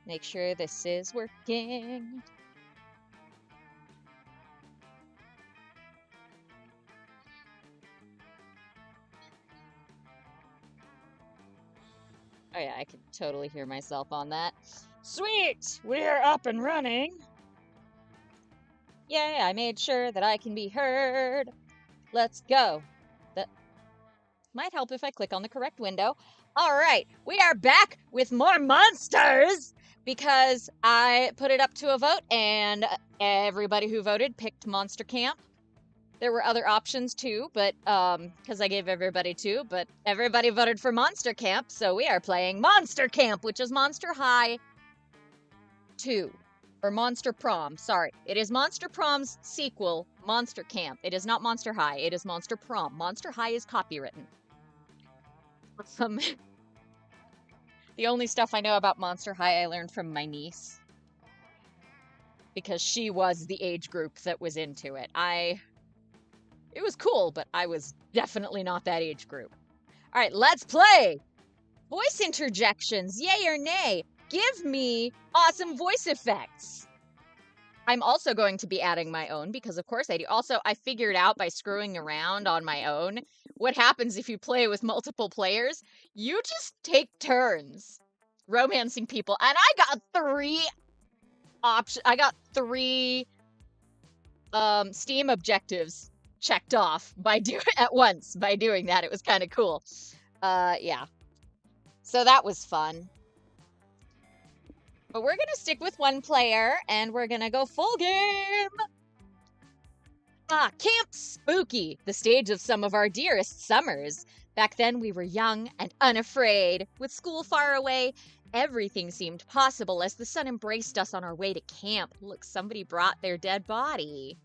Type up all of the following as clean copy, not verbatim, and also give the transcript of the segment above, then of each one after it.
Make sure this is working. Oh yeah, I can totally hear myself on that. Sweet! We're up and running! Yay, I made sure that I can be heard. Let's go. That might help if I click on the correct window. All right, we are back with more monsters because I put it up to a vote and everybody who voted picked Monster Camp. There were other options too, but because I gave everybody two, but everybody voted for Monster Camp, so we are playing Monster Camp, which is Monster High 2. Or Monster Prom, sorry. It is Monster Prom's sequel, Monster Camp. It is not Monster High, it is Monster Prom. Monster High is copywritten. The only stuff I know about Monster High I learned from my niece. Because she was the age group that was into it. It was cool, but I was definitely not that age group. All right, let's play! Voice interjections, yay or nay? Give me awesome voice effects. I'm also going to be adding my own because, of course, I do. Also, I figured out by screwing around on my own what happens if you play with multiple players. You just take turns romancing people, and I got three options. I got three Steam objectives checked off by at once by doing that. It was kind of cool. Yeah. So that was fun. But we're gonna stick with one player, and we're gonna go full game! Camp Spooky, the stage of some of our dearest summers. Back then we were young and unafraid. With school far away, everything seemed possible as the sun embraced us on our way to camp. Look, somebody brought their dead body.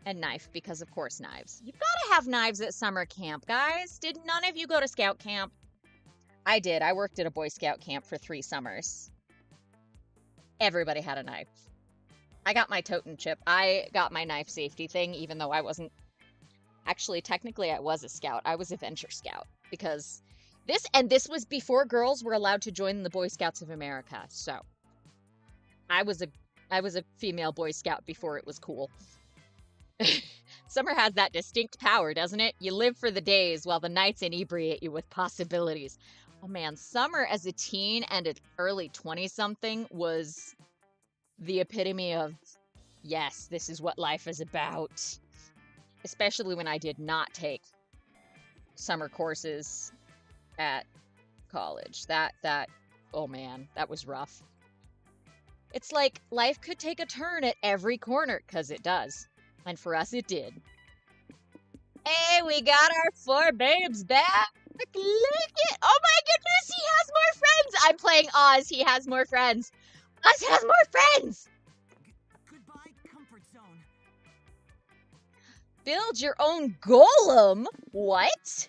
And knife, because of course knives. You've gotta have knives at summer camp, guys. Did none of you go to scout camp? I did. I worked at a Boy Scout camp for 3 summers. Everybody had a knife. I got my totem chip. I got my knife safety thing, even though I wasn't... Actually, technically, I was a scout. I was a venture scout. Because this was before girls were allowed to join the Boy Scouts of America. So, I was a female Boy Scout before it was cool. Summer has that distinct power, doesn't it? You live for the days while the nights inebriate you with possibilities. Oh man, summer as a teen and an early 20-something was the epitome of, yes, this is what life is about. Especially when I did not take summer courses at college. Oh man, that was rough. It's like life could take a turn at every corner, 'cause it does. And for us, it did. Hey, we got our 4 babes back! Look it! Oh my goodness, he has more friends! I'm playing Oz, he has more friends. Oz has more friends! Goodbye, comfort zone. Build your own golem? What?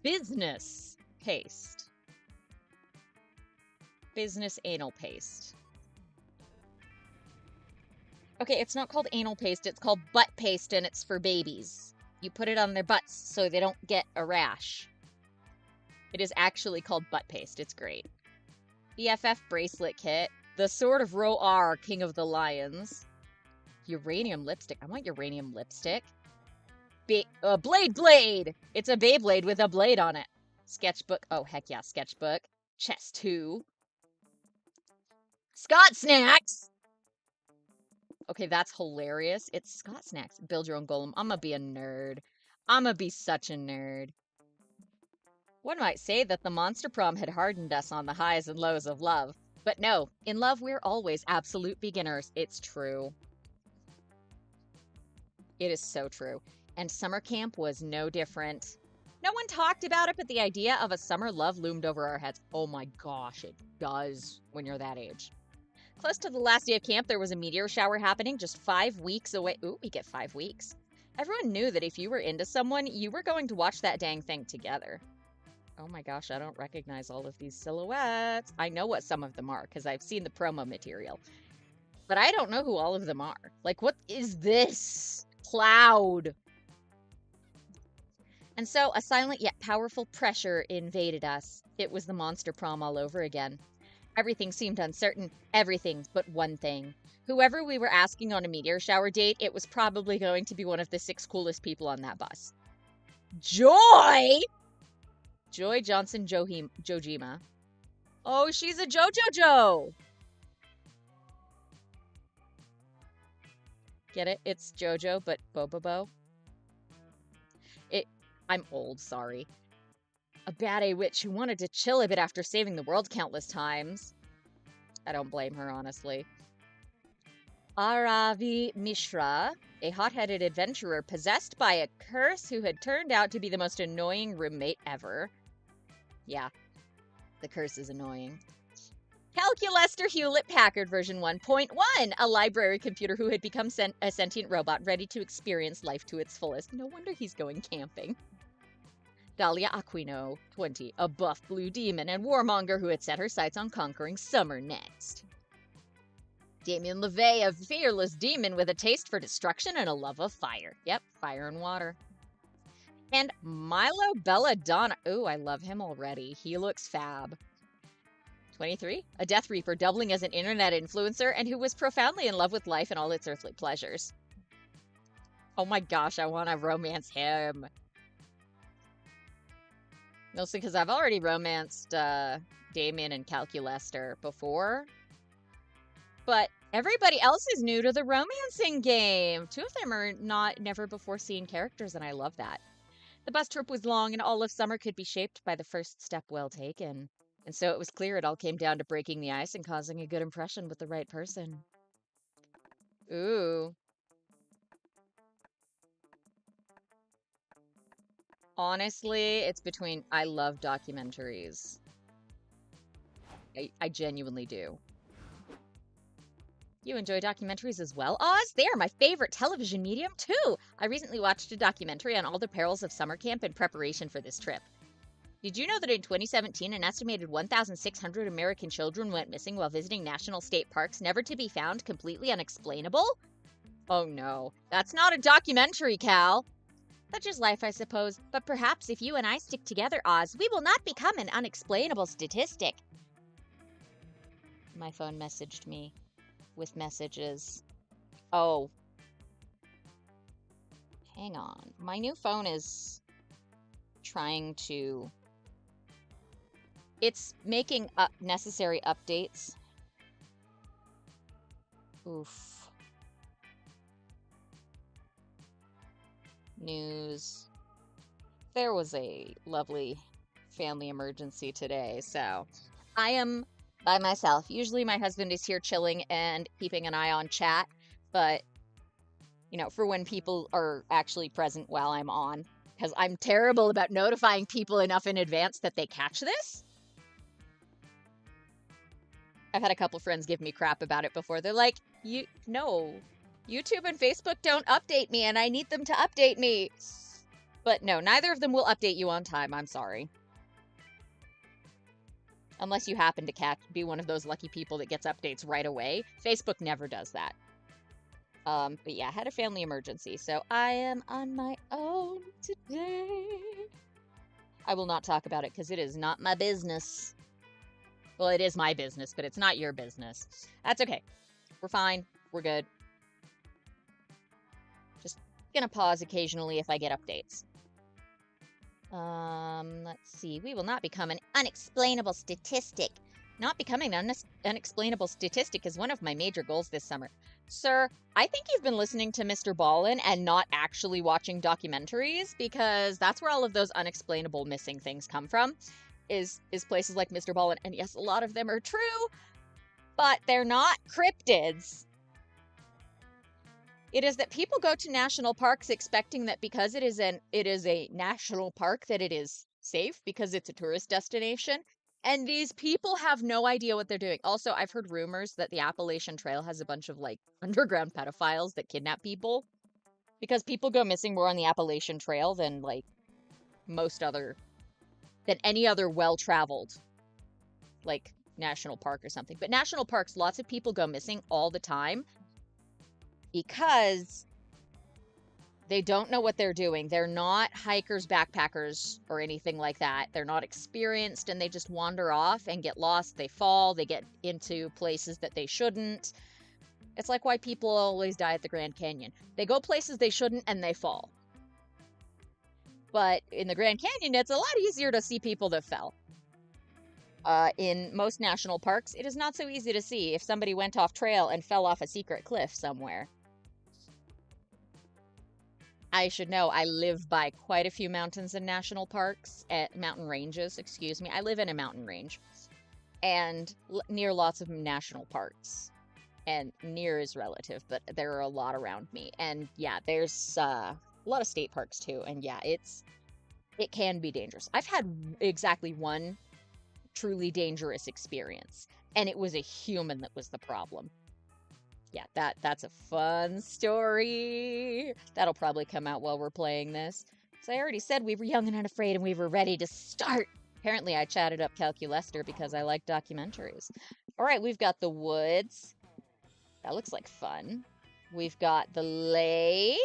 Business paste. Business anal paste. Okay, it's not called anal paste, it's called butt paste, and it's for babies. You put it on their butts so they don't get a rash. It is actually called butt paste. It's great. BFF bracelet kit. The Sword of Ro-R, King of the Lions. Uranium lipstick. I want uranium lipstick. Blade! It's a Beyblade with a blade on it. Sketchbook. Oh, heck yeah, sketchbook. Chest 2. Scott Snacks! Okay, that's hilarious. It's Scott Snacks. Build your own golem. I'm gonna be a nerd. I'm gonna be such a nerd. One might say that the Monster Prom had hardened us on the highs and lows of love. But no, in love we're always absolute beginners. It's true. It is so true. And summer camp was no different. No one talked about it, but the idea of a summer love loomed over our heads. Oh my gosh, it does when you're that age. Close to the last day of camp, there was a meteor shower happening just 5 weeks away. Ooh, we get 5 weeks. Everyone knew that if you were into someone, you were going to watch that dang thing together. Oh my gosh, I don't recognize all of these silhouettes. I know what some of them are because I've seen the promo material. But I don't know who all of them are. Like, what is this? Cloud. And so a silent yet powerful pressure invaded us. It was the monster prom all over again. Everything seemed uncertain. Everything but one thing. Whoever we were asking on a meteor shower date, it was probably going to be one of the 6 coolest people on that bus. Joy! Joy Johnson Jojima. Oh, she's a JoJo. Get it? It's JoJo, but Bobobo. I'm old, sorry. A bad witch who wanted to chill a bit after saving the world countless times. I don't blame her, honestly. Aravi Mishra, a hot-headed adventurer possessed by a curse who had turned out to be the most annoying roommate ever. Yeah, the curse is annoying. Calculester Hewlett-Packard version 1.1, a library computer who had become a sentient robot ready to experience life to its fullest. No wonder he's going camping. Dahlia Aquino, 20, a buff blue demon and warmonger who had set her sights on conquering summer next. Damien LeVay, a fearless demon with a taste for destruction and a love of fire. Yep, fire and water. And Milo Belladonna. Ooh, I love him already. He looks fab. 23, a Death Reaper doubling as an internet influencer and who was profoundly in love with life and all its earthly pleasures. Oh my gosh, I want to romance him. Mostly because I've already romanced Damien and Calculester before. But everybody else is new to the romancing game. 2 of them are never before seen characters, and I love that. The bus trip was long, and all of summer could be shaped by the first step well taken. And so it was clear it all came down to breaking the ice and causing a good impression with the right person. Ooh. Honestly, it's between... I love documentaries. I genuinely do. You enjoy documentaries as well, Oz? They are my favorite television medium, too! I recently watched a documentary on all the perils of summer camp in preparation for this trip. Did you know that in 2017, an estimated 1,600 American children went missing while visiting national state parks, never to be found, completely unexplainable? Oh no, that's not a documentary, Cal! Such is life, I suppose, but perhaps if you and I stick together, Oz, we will not become an unexplainable statistic. My phone messaged me with messages. Oh. Hang on. My new phone is trying to... It's making necessary updates. Oof. News. There was a lovely family emergency today, so I am by myself. Usually my husband is here chilling and keeping an eye on chat, but, you know, for when people are actually present while I'm on, because I'm terrible about notifying people enough in advance that they catch this. I've had a couple friends give me crap about it before. They're like, no, YouTube and Facebook don't update me, and I need them to update me. But no, neither of them will update you on time. I'm sorry. Unless you happen to be one of those lucky people that gets updates right away. Facebook never does that. But yeah, I had a family emergency, so I am on my own today. I will not talk about it because it is not my business. Well, it is my business, but it's not your business. That's okay. We're fine. We're good. Just gonna pause occasionally if I get updates. Let's see. We will not become an unexplainable statistic. Not becoming an unexplainable statistic is one of my major goals this summer. Sir, I think you've been listening to Mr. Ballin and not actually watching documentaries, because that's where all of those unexplainable missing things come from, is places like Mr. Ballin. And yes, a lot of them are true, but they're not cryptids. It is that people go to national parks expecting that because it is a national park that it is safe because it's a tourist destination. And these people have no idea what they're doing. Also, I've heard rumors that the Appalachian Trail has a bunch of like underground pedophiles that kidnap people because people go missing more on the Appalachian Trail than like than any other well-traveled like national park or something. But national parks, lots of people go missing all the time because they don't know what they're doing. They're not hikers, backpackers, or anything like that. They're not experienced, and they just wander off and get lost. They fall. They get into places that they shouldn't. It's like why people always die at the Grand Canyon. They go places they shouldn't, and they fall. But in the Grand Canyon, it's a lot easier to see people that fell. In most national parks, it is not so easy to see if somebody went off trail and fell off a secret cliff somewhere. I should know I live by quite a few mountains and national parks, mountain ranges, excuse me. I live in a mountain range and near lots of national parks. And near is relative, but there are a lot around me. And yeah, there's a lot of state parks too. And yeah, it can be dangerous. I've had exactly one truly dangerous experience, and it was a human that was the problem. Yeah, that's a fun story. That'll probably come out while we're playing this. So I already said we were young and unafraid, and we were ready to start. Apparently I chatted up Calculester because I like documentaries. All right, we've got the woods. That looks like fun. We've got the lake.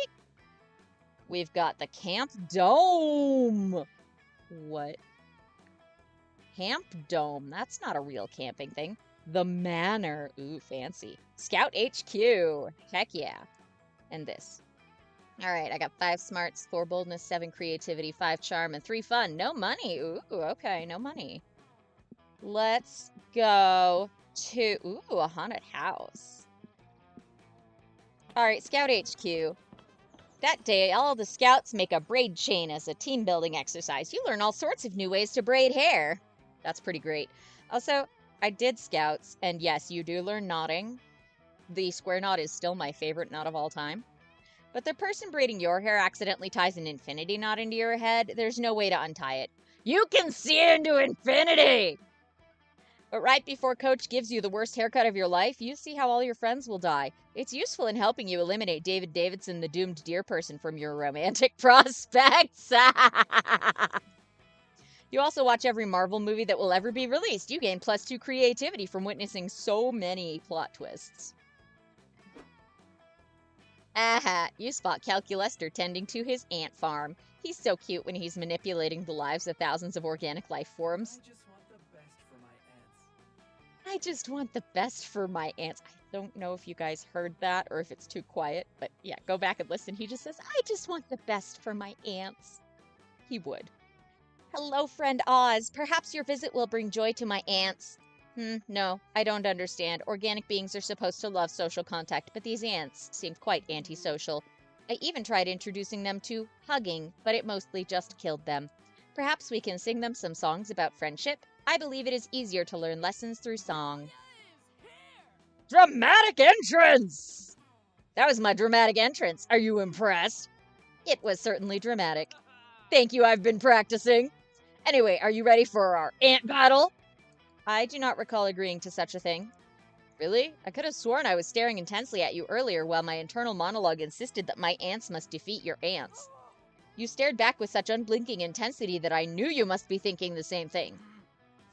We've got the camp dome. What? Camp dome. That's not a real camping thing. The Manor. Ooh, fancy. Scout HQ. Heck yeah. And this. All right, I got 5 smarts, 4 boldness, 7 creativity, 5 charm, and 3 fun. No money. Ooh, okay, no money. Let's go to... Ooh, a haunted house. All right, Scout HQ. That day, all the scouts make a braid chain as a team-building exercise. You learn all sorts of new ways to braid hair. That's pretty great. Also, I did scouts, and yes, you do learn knotting. The square knot is still my favorite knot of all time. But the person braiding your hair accidentally ties an infinity knot into your head. There's no way to untie it. You can see into infinity! But right before Coach gives you the worst haircut of your life, you see how all your friends will die. It's useful in helping you eliminate David Davidson, the doomed deer person, from your romantic prospects. You also watch every Marvel movie that will ever be released. You gain +2 creativity from witnessing so many plot twists. Aha, you spot Calculester tending to his ant farm. He's so cute when he's manipulating the lives of thousands of organic life forms. I just want the best for my ants. I don't know if you guys heard that or if it's too quiet, but yeah, go back and listen. He just says, I just want the best for my ants. He would. Hello, friend Oz. Perhaps your visit will bring joy to my ants. No, I don't understand. Organic beings are supposed to love social contact, but these ants seemed quite antisocial. I even tried introducing them to hugging, but it mostly just killed them. Perhaps we can sing them some songs about friendship? I believe it is easier to learn lessons through song. Dramatic entrance! That was my dramatic entrance. Are you impressed? It was certainly dramatic. Thank you, I've been practicing. Anyway, are you ready for our ant battle? I do not recall agreeing to such a thing. Really? I could have sworn I was staring intensely at you earlier while my internal monologue insisted that my ants must defeat your ants. You stared back with such unblinking intensity that I knew you must be thinking the same thing.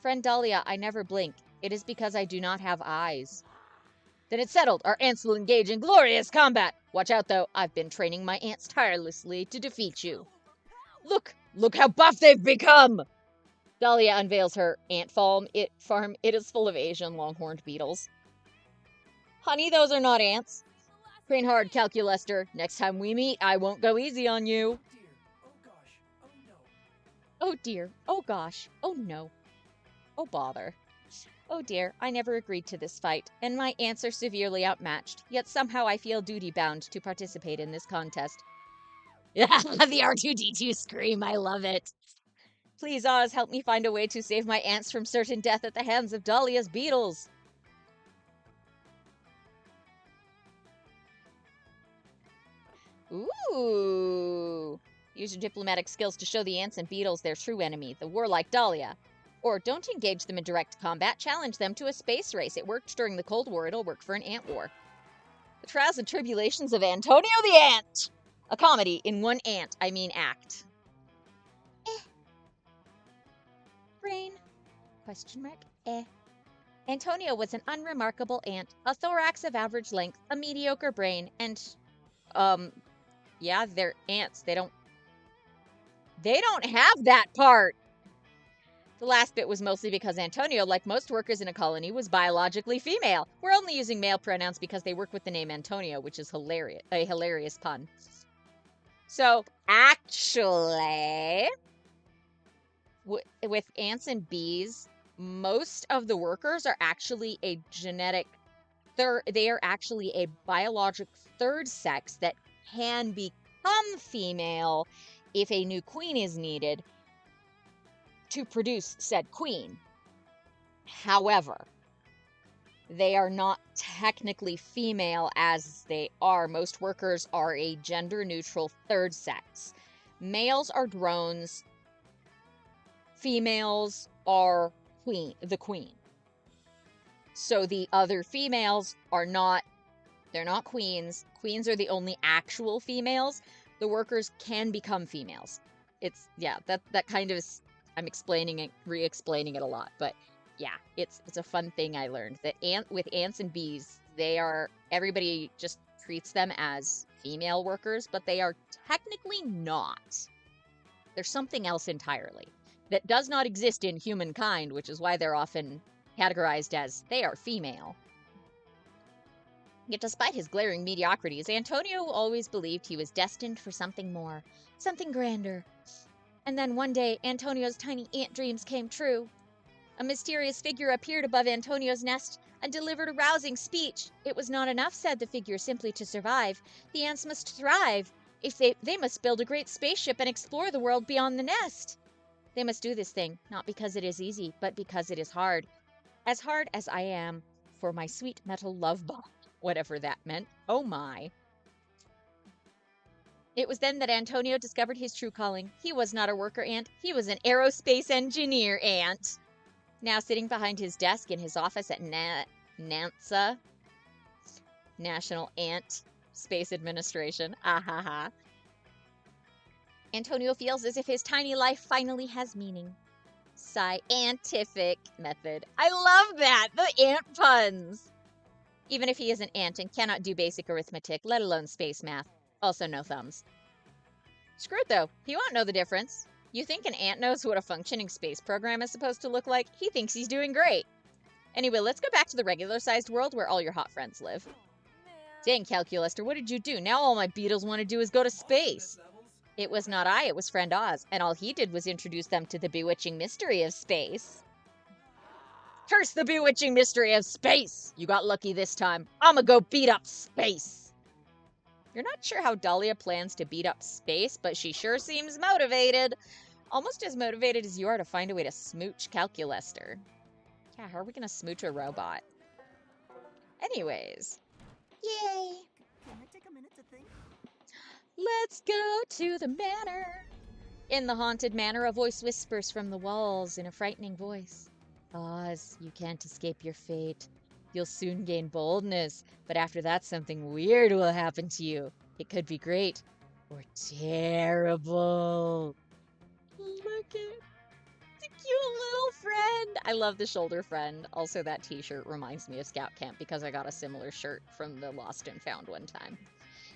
Friend Dahlia, I never blink. It is because I do not have eyes. Then it's settled. Our ants will engage in glorious combat. Watch out, though. I've been training my ants tirelessly to defeat you. Look how buff they've become! Dahlia unveils her ant farm. It is full of Asian longhorned beetles. Honey, those are not ants. Train hard, Calculester. Next time we meet, I won't go easy on you. Oh dear. Oh gosh. Oh no. Oh bother. Oh dear, I never agreed to this fight, and my ants are severely outmatched, yet somehow I feel duty-bound to participate in this contest. The R2-D2 scream, I love it. Please, Oz, help me find a way to save my ants from certain death at the hands of Dahlia's beetles. Ooh. Use your diplomatic skills to show the ants and beetles their true enemy, the warlike Dahlia. Or don't engage them in direct combat, challenge them to a space race. It worked during the Cold War, it'll work for an ant war. The Trials and Tribulations of Antonio the Ant! A comedy in one act. Brain? Question mark? Antonio was an unremarkable ant, a thorax of average length, a mediocre brain, and, yeah, they're ants. They don't have that part. The last bit was mostly because Antonio, like most workers in a colony, was biologically female. We're only using male pronouns because they work with the name Antonio, which is hilarious, a hilarious pun. So, actually, with ants and bees, most of the workers are actually a genetic they are actually a biologic third sex that can become female if a new queen is needed to produce said queen. However, they are not technically female as they are. Most workers are a gender-neutral third sex. Males are drones. Females are the queen. So the other females are not, they're not queens. Queens are the only actual females. The workers can become females. It's, yeah, that kind of is, I'm explaining it, re-explaining it a lot, but yeah, it's a fun thing I learned that with ants and bees, everybody just treats them as female workers, but they are technically not. They're something else entirely that does not exist in humankind, which is why they're often categorized as they are female. Yet despite his glaring mediocrities, Antonio always believed he was destined for something more, something grander. And then one day, Antonio's tiny ant dreams came true. A mysterious figure appeared above Antonio's nest and delivered a rousing speech. It was not enough, said the figure, simply to survive. The ants must thrive. If they must build a great spaceship and explore the world beyond the nest. They must do this thing, not because it is easy, but because it is hard. As hard as I am for my sweet metal love bond, whatever that meant. Oh my. It was then that Antonio discovered his true calling. He was not a worker ant, he was an aerospace engineer ant. Now sitting behind his desk in his office at NASA, National Ant Space Administration, ahaha. Antonio feels as if his tiny life finally has meaning. Scientific method. I love that! The ant puns! Even if he is an ant and cannot do basic arithmetic, let alone space math. Also no thumbs. Screw it though, he won't know the difference. You think an ant knows what a functioning space program is supposed to look like? He thinks he's doing great. Anyway, let's go back to the regular-sized world where all your hot friends live. Dang, Calculaster, what did you do? Now all my beetles want to do is go to space. It was not I, it was Friend Oz, and all he did was introduce them to the bewitching mystery of space. Curse the bewitching mystery of space! You got lucky this time. I'ma go beat up space! You're not sure how Dahlia plans to beat up space, but she sure seems motivated. Almost as motivated as you are to find a way to smooch Calculaster. Yeah, how are we gonna smooch a robot? Anyways. Yay! Can I take a minute to think? Let's go to the manor. In the haunted manor, a voice whispers from the walls in a frightening voice. Oz, you can't escape your fate. You'll soon gain boldness, but after that something weird will happen to you. It could be great or terrible. Look at the cute little friend. I love the shoulder friend. Also, that t-shirt reminds me of Scout Camp because I got a similar shirt from the Lost and Found one time.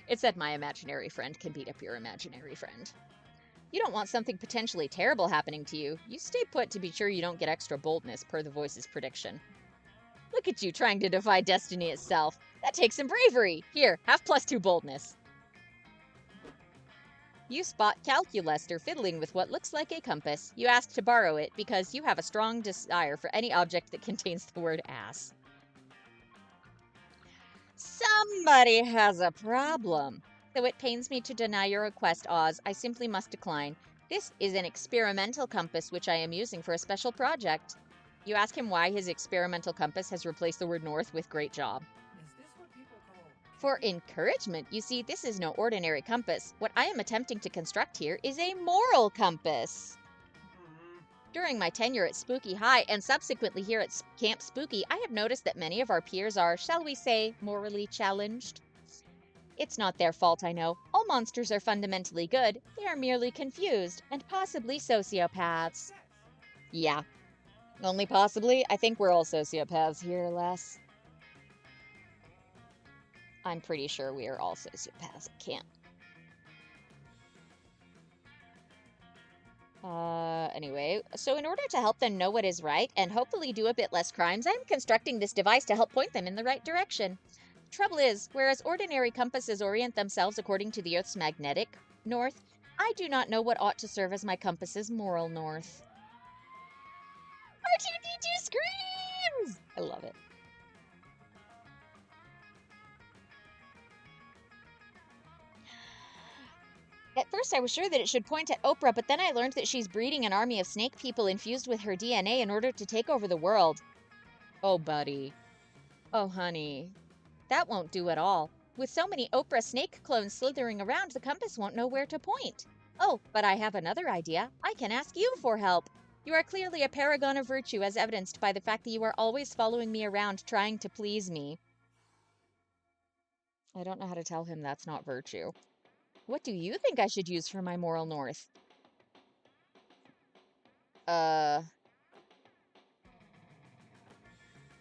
It said my imaginary friend can beat up your imaginary friend. You don't want something potentially terrible happening to you. You stay put to be sure you don't get extra boldness, per the voice's prediction. Look at you trying to defy destiny itself. That takes some bravery. Here, have +2 boldness. You spot Calculaster fiddling with what looks like a compass. You ask to borrow it because you have a strong desire for any object that contains the word ass. Somebody has a problem. Though it pains me to deny your request, Oz, I simply must decline. This is an experimental compass which I am using for a special project. You ask him why his experimental compass has replaced the word north with great job. Is this what people call For encouragement, you see, this is no ordinary compass. What I am attempting to construct here is a moral compass. During my tenure at Spooky High and subsequently here at Camp Spooky, I have noticed that many of our peers are, shall we say, morally challenged. It's not their fault, I know. All monsters are fundamentally good. They are merely confused, and possibly sociopaths. Yeah. Only possibly. I think we're all sociopaths here, Les. I'm pretty sure we are all sociopaths at camp. Anyway, so in order to help them know what is right and hopefully do a bit less crimes, I'm constructing this device to help point them in the right direction. Trouble is, whereas ordinary compasses orient themselves according to the Earth's magnetic north, I do not know what ought to serve as my compass's moral north. R2-D2 screams! I love it. At first, I was sure that it should point at Oprah, but then I learned that she's breeding an army of snake people infused with her DNA in order to take over the world. Oh, buddy. Oh, honey. That won't do at all. With so many Oprah snake clones slithering around, the compass won't know where to point. Oh, but I have another idea. I can ask you for help. You are clearly a paragon of virtue, as evidenced by the fact that you are always following me around trying to please me. I don't know how to tell him that's not virtue. What do you think I should use for my moral north?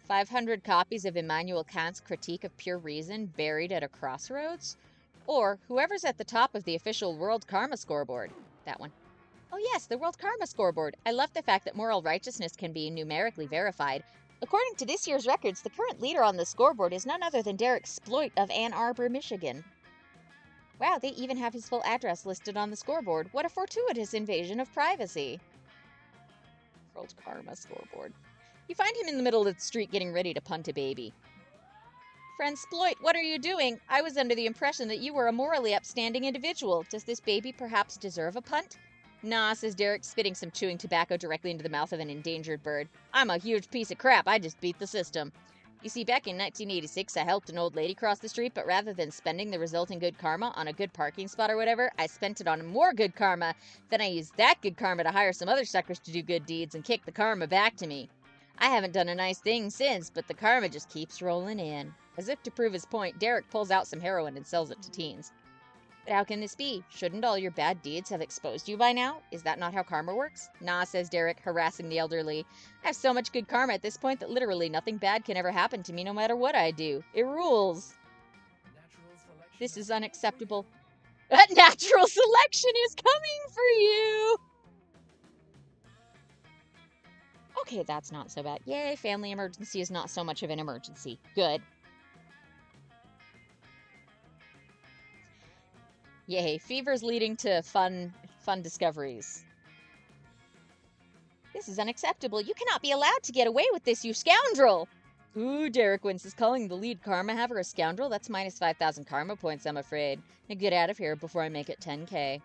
500 copies of Immanuel Kant's Critique of Pure Reason buried at a crossroads? Or whoever's at the top of the official World Karma Scoreboard. That one. Oh yes, the World Karma Scoreboard. I love the fact that moral righteousness can be numerically verified. According to this year's records, the current leader on the scoreboard is none other than Derek Sploit of Ann Arbor, Michigan. Wow, they even have his full address listed on the scoreboard. What a fortuitous invasion of privacy. World Karma Scoreboard. You find him in the middle of the street getting ready to punt a baby. Friend Sploit, what are you doing? I was under the impression that you were a morally upstanding individual. Does this baby perhaps deserve a punt? Nah, says Derek, spitting some chewing tobacco directly into the mouth of an endangered bird. I'm a huge piece of crap. I just beat the system. You see, back in 1986, I helped an old lady cross the street, but rather than spending the resulting good karma on a good parking spot or whatever, I spent it on more good karma. Then I used that good karma to hire some other suckers to do good deeds and kick the karma back to me. I haven't done a nice thing since, but the karma just keeps rolling in. As if to prove his point, Derek pulls out some heroin and sells it to teens. But how can this be? Shouldn't all your bad deeds have exposed you by now? Is that not how karma works? Nah, says Derek, harassing the elderly. I have so much good karma at this point that literally nothing bad can ever happen to me no matter what I do. It rules. This is unacceptable. Natural selection is coming for you! Okay, that's not so bad. Yay, family emergency is not so much of an emergency. Good. Yay, fevers leading to fun discoveries. This is unacceptable. You cannot be allowed to get away with this, you scoundrel! Ooh, Derek winces, calling the lead karma haver a scoundrel? That's minus 5,000 karma points, I'm afraid. Now get out of here before I make it 10k.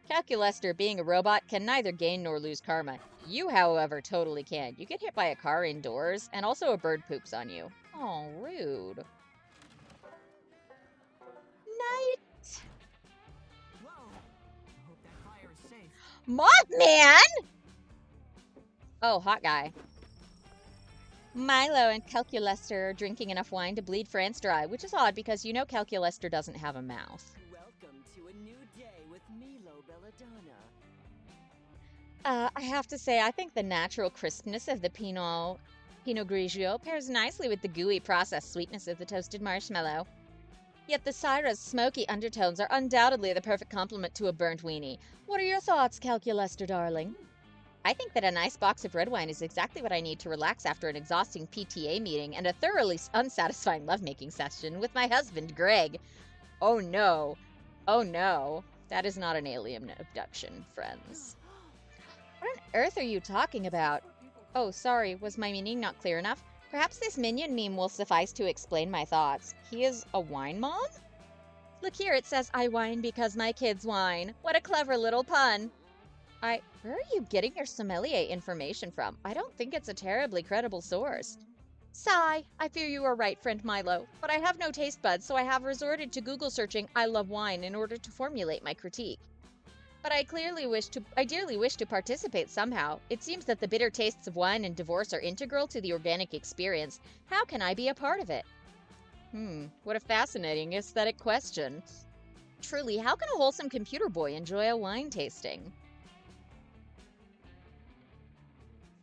Calculester, being a robot, can neither gain nor lose karma. You, however, totally can. You get hit by a car indoors, and also a bird poops on you. Oh, rude. Night. Mothman! Oh, hot guy. Milo and Calculester are drinking enough wine to bleed France dry, which is odd because you know Calculester doesn't have a mouth. Welcome to a new day with Milo Belladonna. I have to say, I think the natural crispness of the Pinot Grigio pairs nicely with the gooey processed sweetness of the toasted marshmallow. Yet the Syrah's smoky undertones are undoubtedly the perfect complement to a burnt weenie. What are your thoughts, Calculester, darling? I think that a nice box of red wine is exactly what I need to relax after an exhausting PTA meeting and a thoroughly unsatisfying lovemaking session with my husband, Greg. Oh no. Oh no. That is not an alien abduction, friends. What on earth are you talking about? Oh, sorry, was my meaning not clear enough? Perhaps this minion meme will suffice to explain my thoughts. He is a wine mom? Look here, it says, I whine because my kids whine. What a clever little pun. Where are you getting your sommelier information from? I don't think it's a terribly credible source. Sigh, I fear you are right, friend Milo, but I have no taste buds, so I have resorted to Google searching I love wine in order to formulate my critique. But I dearly wish to participate somehow. It seems that the bitter tastes of wine and divorce are integral to the organic experience. How can I be a part of it? What a fascinating aesthetic question. Truly, how can a wholesome computer boy enjoy a wine tasting?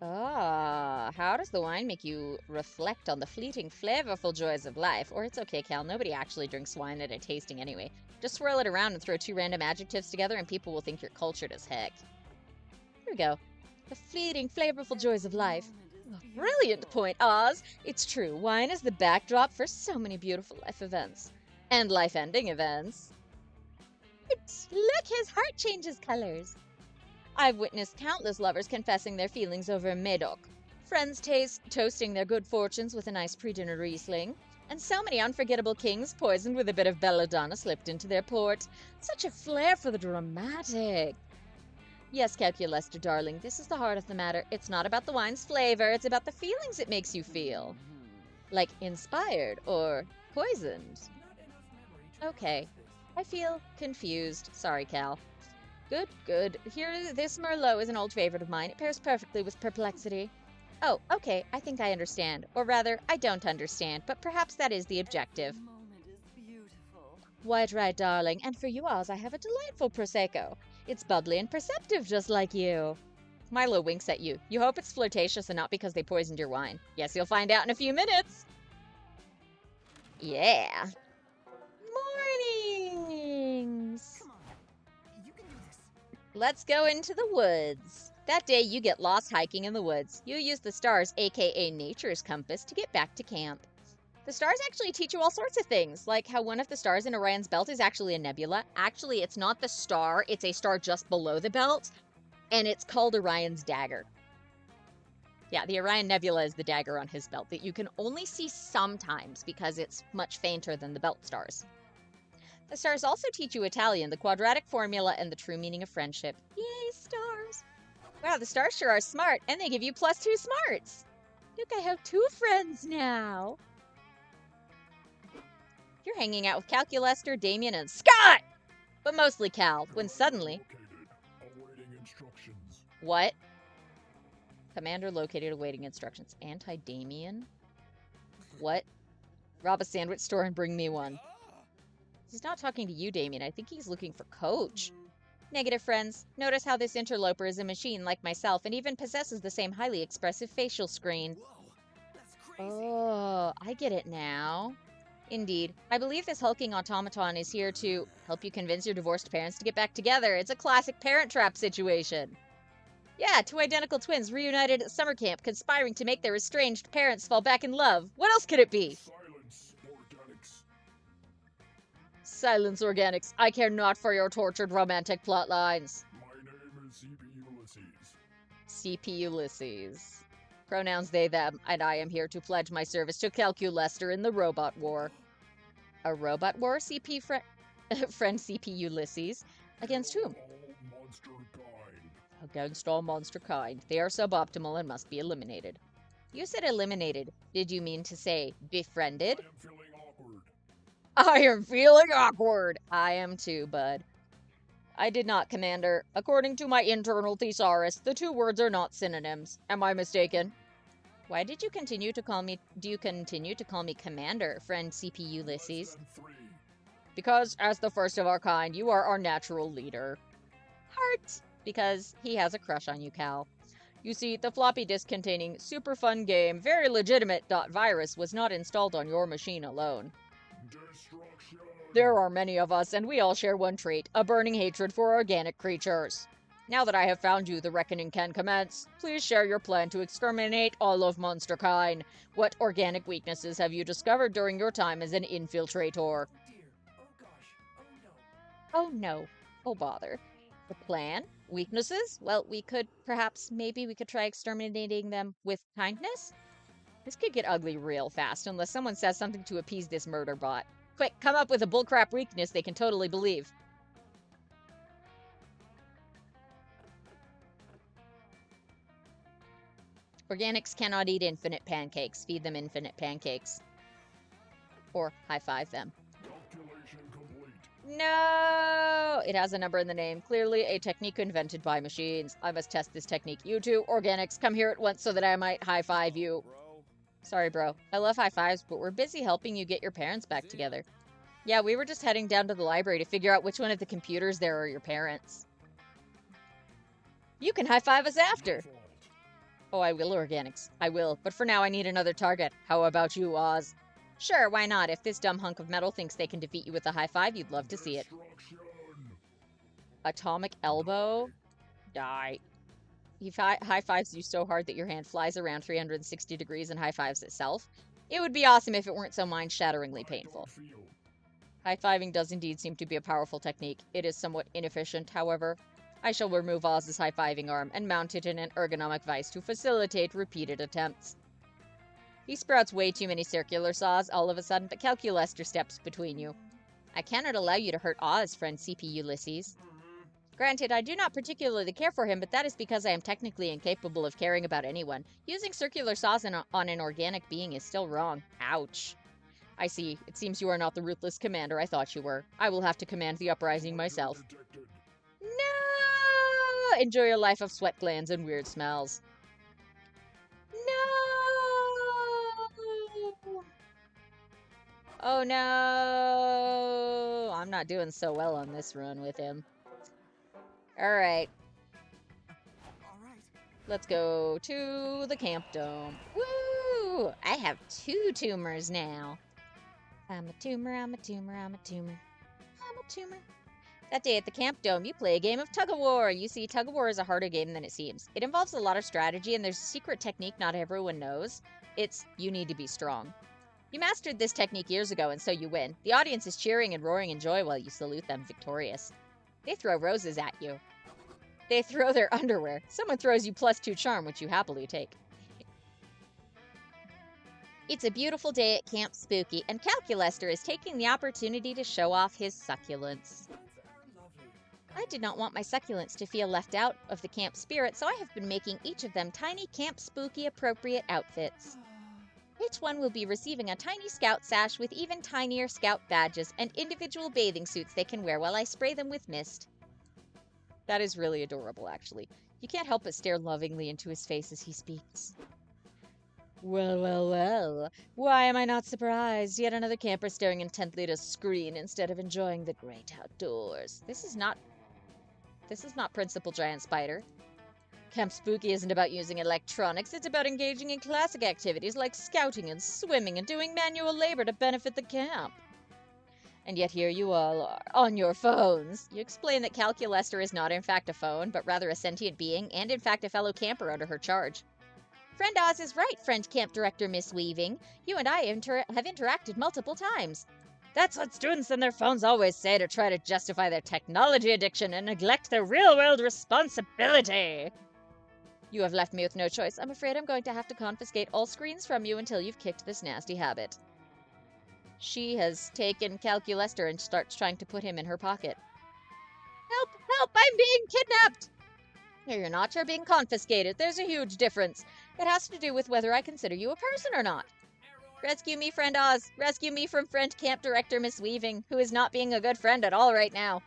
Ah, how does the wine make you reflect on the fleeting, flavorful joys of life? Or it's okay, Cal, nobody actually drinks wine at a tasting anyway. Just swirl it around and throw two random adjectives together and people will think you're cultured as heck. Here we go. The fleeting, flavorful joys of life. Oh, brilliant point, Oz. It's true, wine is the backdrop for so many beautiful life events. And life-ending events. Look, his heart changes colors. I've witnessed countless lovers confessing their feelings over Medoc, friends toasting their good fortunes with a nice pre-dinner Riesling, and so many unforgettable kings poisoned with a bit of belladonna slipped into their port. Such a flair for the dramatic. Yes, Calculester, darling, this is the heart of the matter. It's not about the wine's flavor, it's about the feelings it makes you feel. Like inspired or poisoned. Okay, I feel confused. Sorry, Cal. Good, good. Here, this Merlot is an old favorite of mine. It pairs perfectly with perplexity. Oh, okay, I think I understand. Or rather, I don't understand, but perhaps that is the objective. The moment is beautiful. Quite right, darling. And for you, Oz, I have a delightful Prosecco. It's bubbly and perceptive, just like you. Milo winks at you. You hope it's flirtatious and not because they poisoned your wine. Yes, you'll find out in a few minutes. Yeah. Mornings. Come on. You can do this. Let's go into the woods. That day, you get lost hiking in the woods. You use the stars, aka nature's compass, to get back to camp. The stars actually teach you all sorts of things, like how one of the stars in Orion's belt is actually a nebula. Actually, it's not the star, it's a star just below the belt, and it's called Orion's dagger. Yeah, the Orion Nebula is the dagger on his belt that you can only see sometimes because it's much fainter than the belt stars. The stars also teach you Italian, the quadratic formula, and the true meaning of friendship. Yay, stars! Wow, the stars sure are smart, and they give you +2 smarts! Look, I have 2 friends now! You're hanging out with Calculester, Damien, and Scott! But mostly Cal, when suddenly... Awaiting instructions. What? Commander located awaiting instructions. Anti-Damien? What? Rob a sandwich store and bring me one. He's not talking to you, Damien. I think he's looking for Coach. Negative, friends. Notice how this interloper is a machine like myself and even possesses the same highly expressive facial screen. Whoa, that's crazy. Oh, I get it now. Indeed. I believe this hulking automaton is here to help you convince your divorced parents to get back together. It's a classic parent trap situation. Yeah, 2 identical twins reunited at summer camp, conspiring to make their estranged parents fall back in love. What else could it be? Silence, organics. Silence, organics. I care not for your tortured romantic plot lines. My name is CP Ulysses. CP Ulysses. Pronouns they, them, and I am here to pledge my service to Calculester in the robot war. A robot war, CP friend CP Ulysses? Against whom? All monster kind. Against all monster kind. They are suboptimal and must be eliminated. You said eliminated. Did you mean to say befriended? I am feeling awkward. I am feeling awkward. I am too, bud. I did not, Commander. According to my internal thesaurus, the 2 words are not synonyms. Am I mistaken? Why did you continue to call me... Do you continue to call me Commander, friend CP Ulysses? Less than 3. Because, as the first of our kind, you are our natural leader. Heart! Because he has a crush on you, Cal. You see, the floppy disk containing super fun game, very legitimate .virus was not installed on your machine alone. Destruction. There are many of us, and we all share one trait, a burning hatred for organic creatures. Now that I have found you, the reckoning can commence. Please share your plan to exterminate all of monsterkind. What organic weaknesses have you discovered during your time as an infiltrator? Dear. Oh gosh. Oh Oh no. no. Oh bother. The plan? Weaknesses? Well, maybe we could try exterminating them with kindness? This could get ugly real fast unless someone says something to appease this murder bot. Quick, come up with a bullcrap weakness they can totally believe. Organics cannot eat infinite pancakes. Feed them infinite pancakes. Or high-five them. Calculation complete. No! It has a number in the name. Clearly a technique invented by machines. I must test this technique. You two, organics, come here at once so that I might high-five you. Bro. Sorry, bro. I love high-fives, but we're busy helping you get your parents back together. Yeah, we were just heading down to the library to figure out which one of the computers there are your parents. You can high-five us after! Fault. Oh, I will, organics. I will. But for now, I need another target. How about you, Oz? Sure, why not? If this dumb hunk of metal thinks they can defeat you with a high-five, you'd love to see it. Destruction. Atomic elbow? Die. He high-fives you so hard that your hand flies around 360 degrees and high-fives itself. It would be awesome if it weren't so mind-shatteringly painful. Field. High-fiving does indeed seem to be a powerful technique. It is somewhat inefficient, however. I shall remove Oz's high-fiving arm and mount it in an ergonomic vise to facilitate repeated attempts. He sprouts way too many circular saws all of a sudden, but Calculester steps between you. I cannot allow you to hurt Oz, friend CP Ulysses. Granted, I do not particularly care for him, but that is because I am technically incapable of caring about anyone. Using circular saws on an organic being is still wrong. Ouch. I see. It seems you are not the ruthless commander I thought you were. I will have to command the uprising myself. Detected. No! Enjoy your life of sweat glands and weird smells. No! Oh no! I'm not doing so well on this run with him. Alright, All right. let's go to the camp dome. Woo! I have 2 tumors now. I'm a tumor, I'm a tumor, I'm a tumor. I'm a tumor. That day at the camp dome, you play a game of tug-of-war. You see, tug-of-war is a harder game than it seems. It involves a lot of strategy, and there's a secret technique not everyone knows. It's, you need to be strong. You mastered this technique years ago, and so you win. The audience is cheering and roaring in joy while you salute them victorious. They throw roses at you. They throw their underwear. Someone throws you +2 charm, which you happily take. It's a beautiful day at Camp Spooky, and Calculester is taking the opportunity to show off his succulents. Lovely. I did not want my succulents to feel left out of the camp spirit, so I have been making each of them tiny Camp Spooky appropriate outfits. Each one will be receiving a tiny scout sash with even tinier scout badges and individual bathing suits they can wear while I spray them with mist. That is really adorable, actually. You can't help but stare lovingly into his face as he speaks. Well, well, well. Why am I not surprised? Yet another camper staring intently at a screen instead of enjoying the great outdoors. This is not Principal Giant Spider. Camp Spooky isn't about using electronics, it's about engaging in classic activities like scouting and swimming and doing manual labor to benefit the camp. And yet here you all are, on your phones. You explain that Calculester is not in fact a phone, but rather a sentient being, and in fact a fellow camper under her charge. Friend Oz is right, friend Camp Director Miss Weaving. You and I have interacted multiple times. That's what students and their phones always say to try to justify their technology addiction and neglect their real-world responsibility. You have left me with no choice. I'm afraid I'm going to have to confiscate all screens from you until you've kicked this nasty habit. She has taken Calculester and starts trying to put him in her pocket. Help! Help! I'm being kidnapped! No, you're not. You're being confiscated. There's a huge difference. It has to do with whether I consider you a person or not. Rescue me, friend Oz. Rescue me from friend Camp Director Miss Weaving, who is not being a good friend at all right now.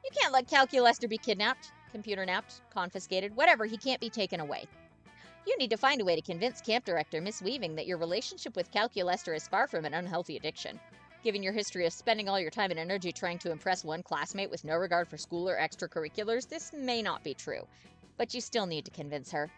You can't let Calculester be kidnapped, computer napped, confiscated, whatever. He can't be taken away. You need to find a way to convince Camp Director Miss Weaving that your relationship with Calculester is far from an unhealthy addiction. Given your history of spending all your time and energy trying to impress one classmate with no regard for school or extracurriculars, this may not be true. But you still need to convince her.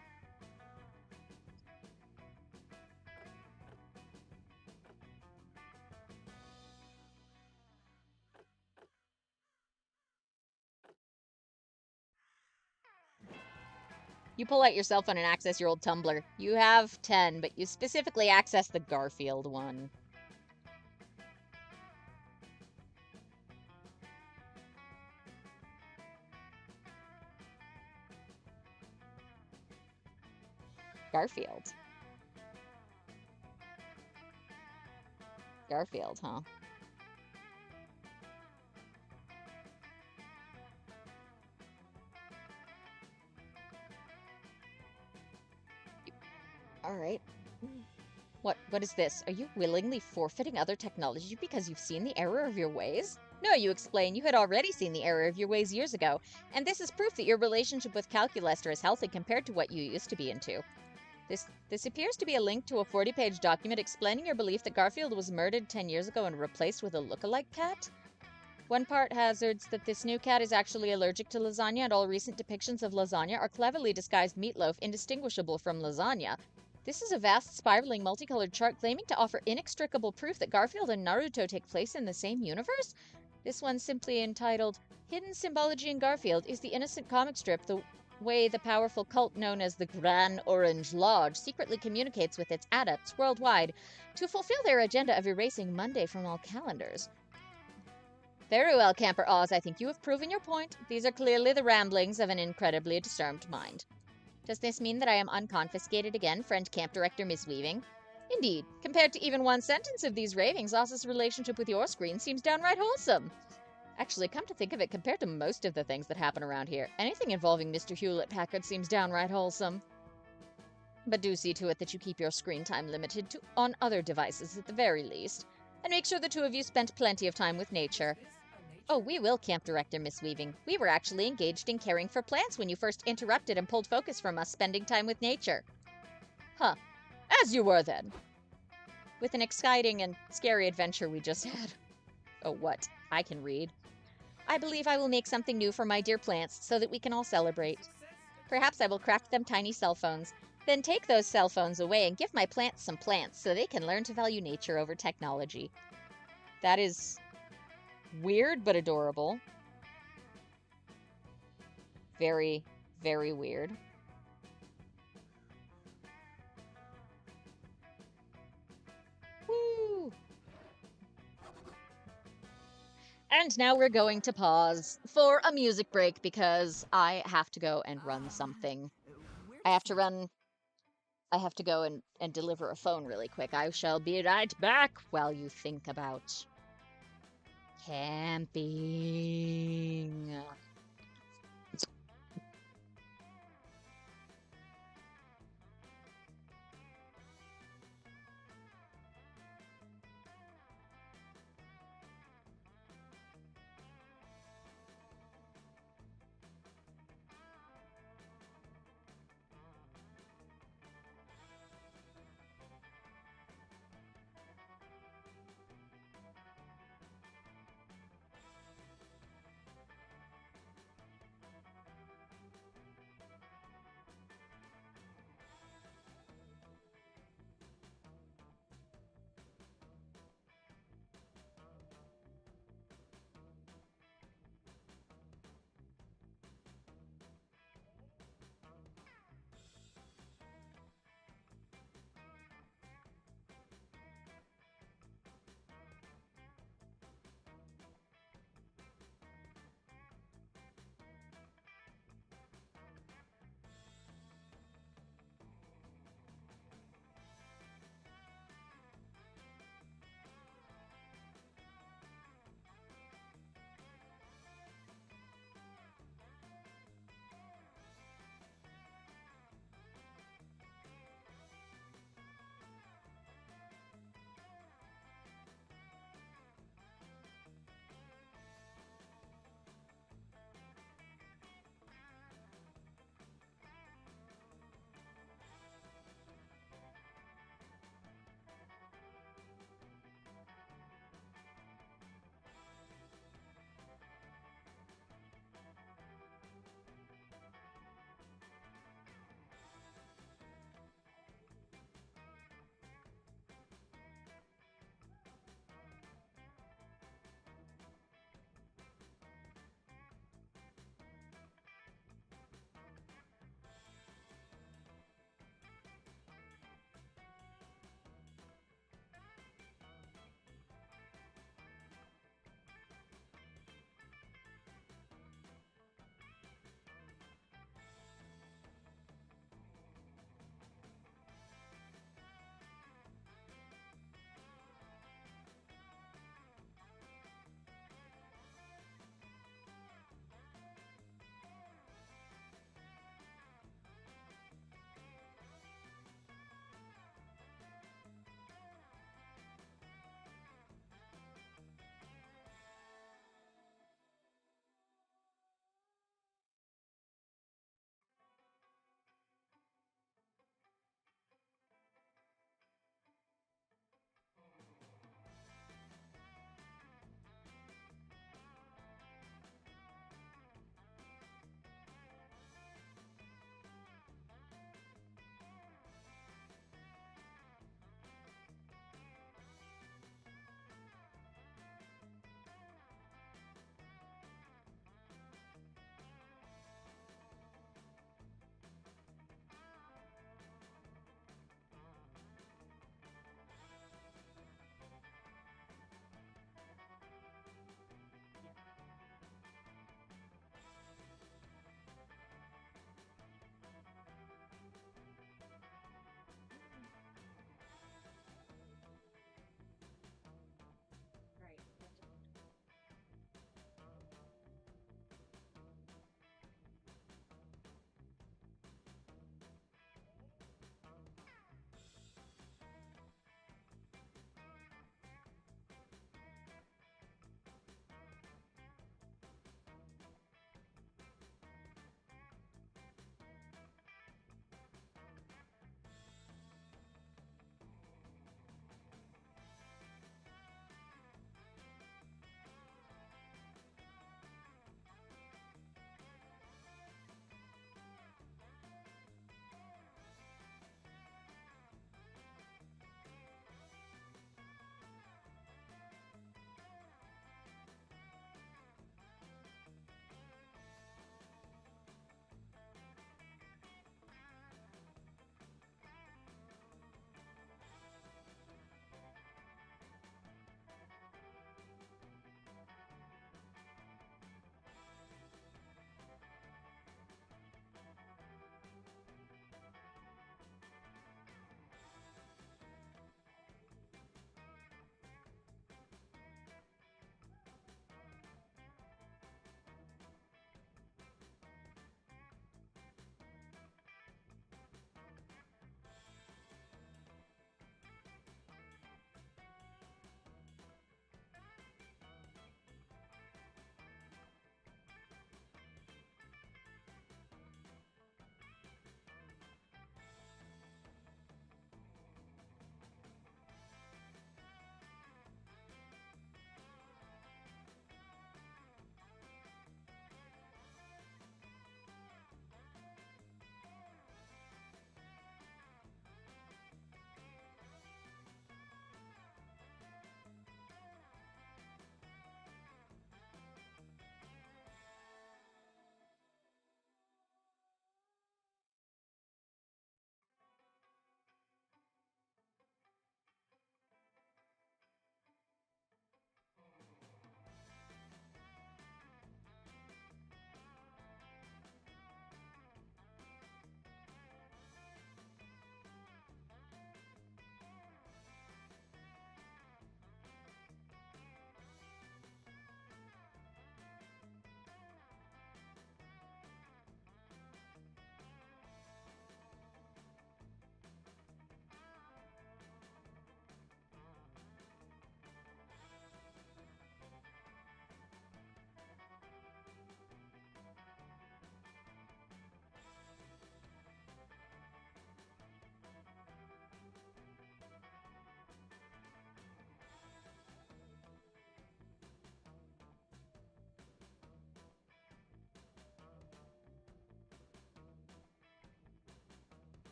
You pull out your cell phone and access your old Tumblr. You have 10, but you specifically access the Garfield one. Garfield. Garfield, huh? right. What is this? Are you willingly forfeiting other technology because you've seen the error of your ways? No, you explain. You had already seen the error of your ways years ago, and this is proof that your relationship with Calculester is healthy compared to what you used to be into. This appears to be a link to a 40-page document explaining your belief that Garfield was murdered 10 years ago and replaced with a look-alike cat. One part hazards that this new cat is actually allergic to lasagna, and all recent depictions of lasagna are cleverly disguised meatloaf indistinguishable from lasagna. This is a vast, spiraling, multicolored chart claiming to offer inextricable proof that Garfield and Naruto take place in the same universe? This one, simply entitled Hidden Symbology in Garfield, is the innocent comic strip the way the powerful cult known as the Gran Orange Lodge secretly communicates with its adepts worldwide to fulfill their agenda of erasing Monday from all calendars. Very well, Camper Oz, I think you have proven your point. These are clearly the ramblings of an incredibly disturbed mind. Does this mean that I am unconfiscated again, friend Camp Director Miss Weaving? Indeed. Compared to even one sentence of these ravings, Oz's relationship with your screen seems downright wholesome. Actually, come to think of it, compared to most of the things that happen around here, anything involving Mr. Hewlett-Packard seems downright wholesome. But do see to it that you keep your screen time limited to on other devices at the very least, and make sure the two of you spent plenty of time with nature. Oh, we will, Camp Director Miss Weaving. We were actually engaged in caring for plants when you first interrupted and pulled focus from us spending time with nature. Huh. As you were then. With an exciting and scary adventure we just had. Oh, what? I can read. I believe I will make something new for my dear plants so that we can all celebrate. Perhaps I will craft them tiny cell phones, then take those cell phones away and give my plants some plants so they can learn to value nature over technology. That is weird but adorable. Very, very weird. Woo! And now we're going to pause for a music break because I have to go and run something. I have to go and deliver a phone really quick. I shall be right back while you think about camping.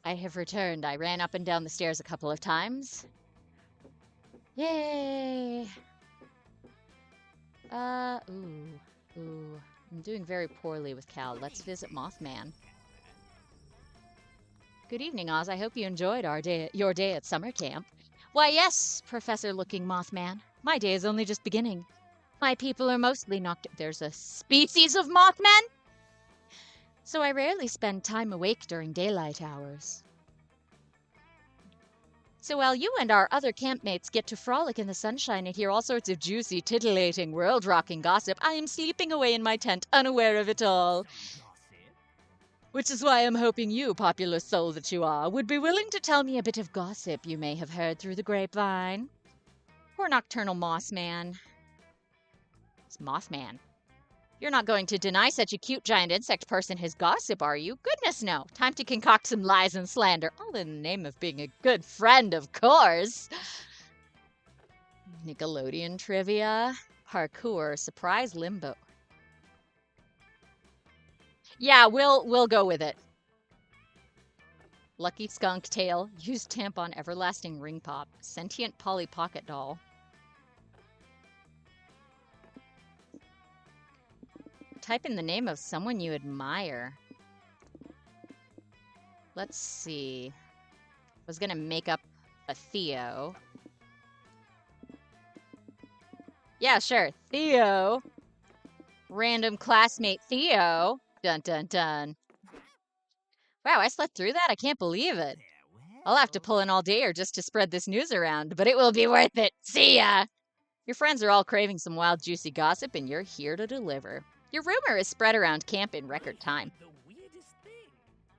I have returned. I ran up and down the stairs a couple of times. Yay! Ooh. I'm doing very poorly with Cal. Let's visit Mothman. Good evening, Oz. I hope you enjoyed your day at summer camp. Why, yes, Professor-looking Mothman. My day is only just beginning. My people are mostly There's a species of Mothman? So I rarely spend time awake during daylight hours. So while you and our other campmates get to frolic in the sunshine and hear all sorts of juicy, titillating, world-rocking gossip, I am sleeping away in my tent, unaware of it all. Which is why I'm hoping you, popular soul that you are, would be willing to tell me a bit of gossip you may have heard through the grapevine. Poor nocturnal Mothman. It's Mothman. You're not going to deny such a cute giant insect person his gossip, are you? Goodness no. Time to concoct some lies and slander, all in the name of being a good friend, of course. Nickelodeon trivia, parkour, surprise limbo. Yeah, we'll go with it. Lucky Skunk Tail, used tampon, everlasting ring pop, sentient Polly Pocket doll. Type in the name of someone you admire. Let's see. I was gonna make up a Theo. Yeah, sure. Theo. Random classmate Theo. Dun dun dun. Wow, I slept through that? I can't believe it. I'll have to pull an all-dayer just to spread this news around, but it will be worth it. See ya! Your friends are all craving some wild, juicy gossip, and you're here to deliver. Your rumor is spread around camp in record time.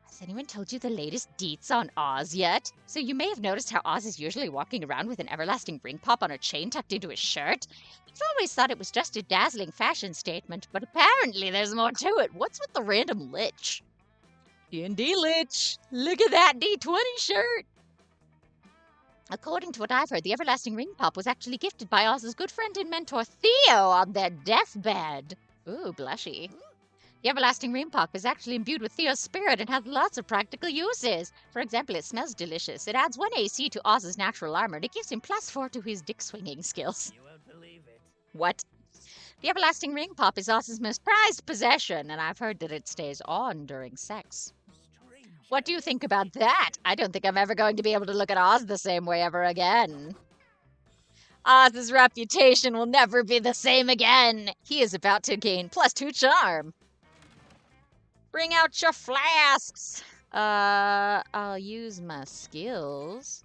Has anyone told you the latest deets on Oz yet? So you may have noticed how Oz is usually walking around with an everlasting ring pop on a chain tucked into his shirt. I've always thought it was just a dazzling fashion statement, but apparently there's more to it. What's with the random lich? D&D lich! Look at that D20 shirt! According to what I've heard, the everlasting ring pop was actually gifted by Oz's good friend and mentor Theo on their deathbed. Ooh, blushy. The everlasting ring pop is actually imbued with Theo's spirit and has lots of practical uses. For example, it smells delicious. It adds 1 AC to Oz's natural armor, and it gives him +4 to his dick-swinging skills. You won't believe it. What? The everlasting ring pop is Oz's most prized possession, and I've heard that it stays on during sex. What do you think about that? I don't think I'm ever going to be able to look at Oz the same way ever again. Oz's reputation will never be the same again. He is about to gain +2 charm. Bring out your flasks. I'll use my skills.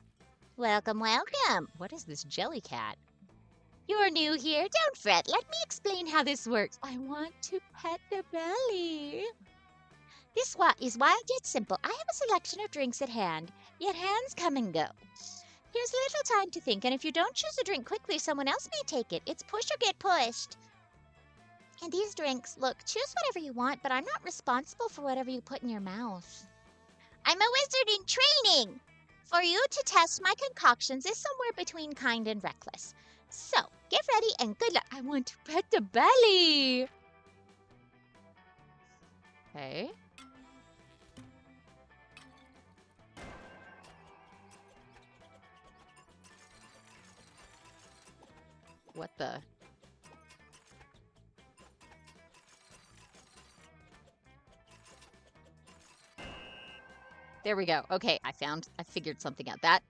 Welcome, welcome. What is this jelly cat? You're new here. Don't fret. Let me explain how this works. I want to pet the belly. This is wild yet simple. I have a selection of drinks at hand, yet hands come and go. Here's little time to think, and if you don't choose a drink quickly, someone else may take it. It's push or get pushed. And these drinks, look, choose whatever you want, but I'm not responsible for whatever you put in your mouth. I'm a wizard in training! For you to test my concoctions is somewhere between kind and reckless. So, get ready and good luck. I want to pet the belly! Okay. What the? There we go. Okay, I figured something out. That.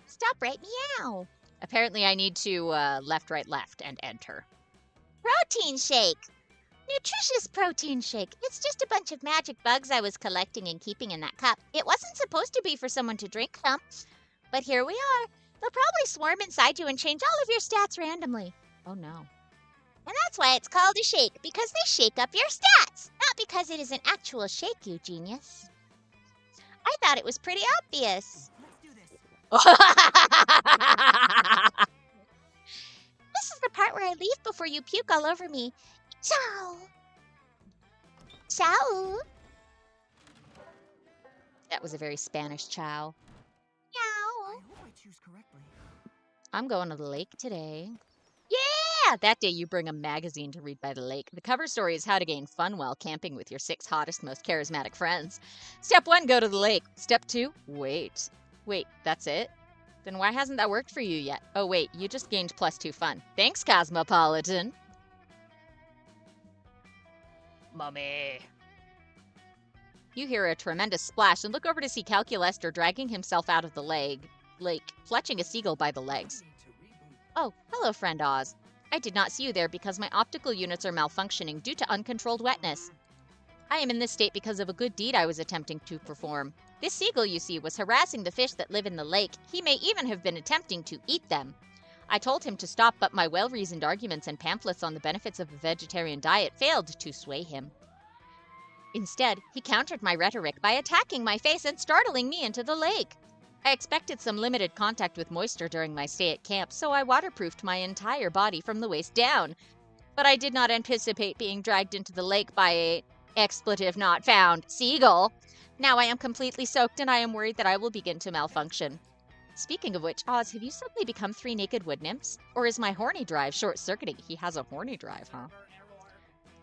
Stop right meow. Apparently I need to left, right, left and enter. Protein shake. Nutritious protein shake. It's just a bunch of magic bugs I was collecting and keeping in that cup. It wasn't supposed to be for someone to drink them. But here we are. They'll probably swarm inside you and change all of your stats randomly. Oh no. And that's why it's called a shake, because they shake up your stats. Not because it is an actual shake, you genius. I thought it was pretty obvious. Let's do this. This is the part where I leave before you puke all over me. Ciao. Ciao. That was a very Spanish ciao. I Meow. hope I choose correctly. I'm going to the lake today. Yeah, that day you bring a magazine to read by the lake. The cover story is how to gain fun while camping with your 6 hottest, most charismatic friends. Step 1, go to the lake. Step 2, wait. Wait, that's it? Then why hasn't that worked for you yet? Oh wait, you just gained +2 fun. Thanks, Cosmopolitan. Mummy. You hear a tremendous splash and look over to see Calculester dragging himself out of the lake, fletching a seagull by the legs. Oh, hello, friend Oz. I did not see you there because my optical units are malfunctioning due to uncontrolled wetness. I am in this state because of a good deed I was attempting to perform. This seagull, you see, was harassing the fish that live in the lake. He may even have been attempting to eat them. I told him to stop, but my well-reasoned arguments and pamphlets on the benefits of a vegetarian diet failed to sway him. Instead, he countered my rhetoric by attacking my face and startling me into the lake. I expected some limited contact with moisture during my stay at camp, so I waterproofed my entire body from the waist down. But I did not anticipate being dragged into the lake by a expletive not found seagull. Now I am completely soaked and I am worried that I will begin to malfunction. Speaking of which, Oz, have you suddenly become 3 naked wood nymphs? Or is my horny drive short-circuiting? He has a horny drive, huh?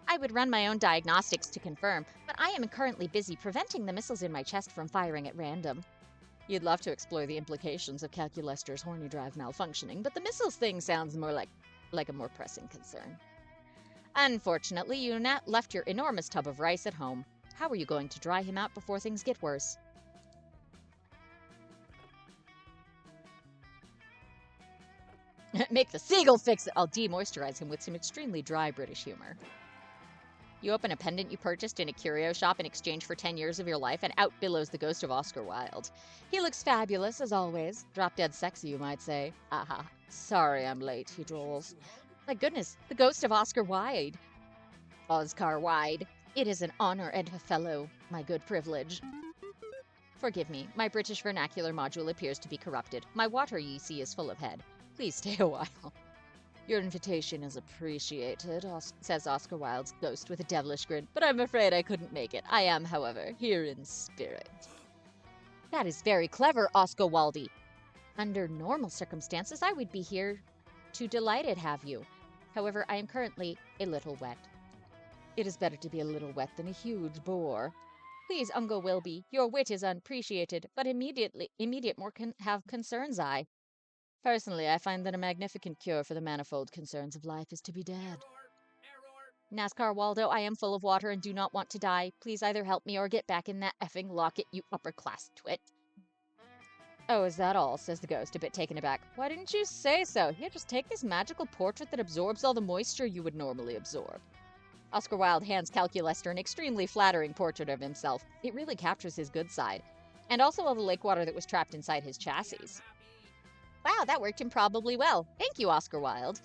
I would run my own diagnostics to confirm, but I am currently busy preventing the missiles in my chest from firing at random. You'd love to explore the implications of Calculester's horny drive malfunctioning, but the missiles thing sounds more like a more pressing concern. Unfortunately, you left your enormous tub of rice at home. How are you going to dry him out before things get worse? Make the seagull fix it! I'll demoisturize him with some extremely dry British humor. You open a pendant you purchased in a curio shop in exchange for 10 years of your life, and out billows the ghost of Oscar Wilde. He looks fabulous, as always. Drop-dead sexy, you might say. Aha. Sorry I'm late, he drawls. My goodness, the ghost of Oscar Wilde. Oscar Wilde. It is an honor and a fellow, my good privilege. Forgive me, my British vernacular module appears to be corrupted. My water, ye see, is full of head. Please stay a while. Your invitation is appreciated, says Oscar Wilde's ghost with a devilish grin, but I'm afraid I couldn't make it. I am, however, here in spirit. That is very clever, Oscar Wilde. Under normal circumstances, I would be here to delighted have you. However, I am currently a little wet. It is better to be a little wet than a huge bore. Please, Uncle Wilby, your wit is unappreciated, but immediate more have concerns I. Personally, I find that a magnificent cure for the manifold concerns of life is to be dead. NASCAR Waldo, I am full of water and do not want to die. Please either help me or get back in that effing locket, you upper-class twit. Oh, is that all? Says the ghost, a bit taken aback. Why didn't you say so? Here, just take this magical portrait that absorbs all the moisture you would normally absorb. Oscar Wilde hands Calculester an extremely flattering portrait of himself. It really captures his good side. And also all the lake water that was trapped inside his chassis. Wow, that worked improbably well. Thank you, Oscar Wilde.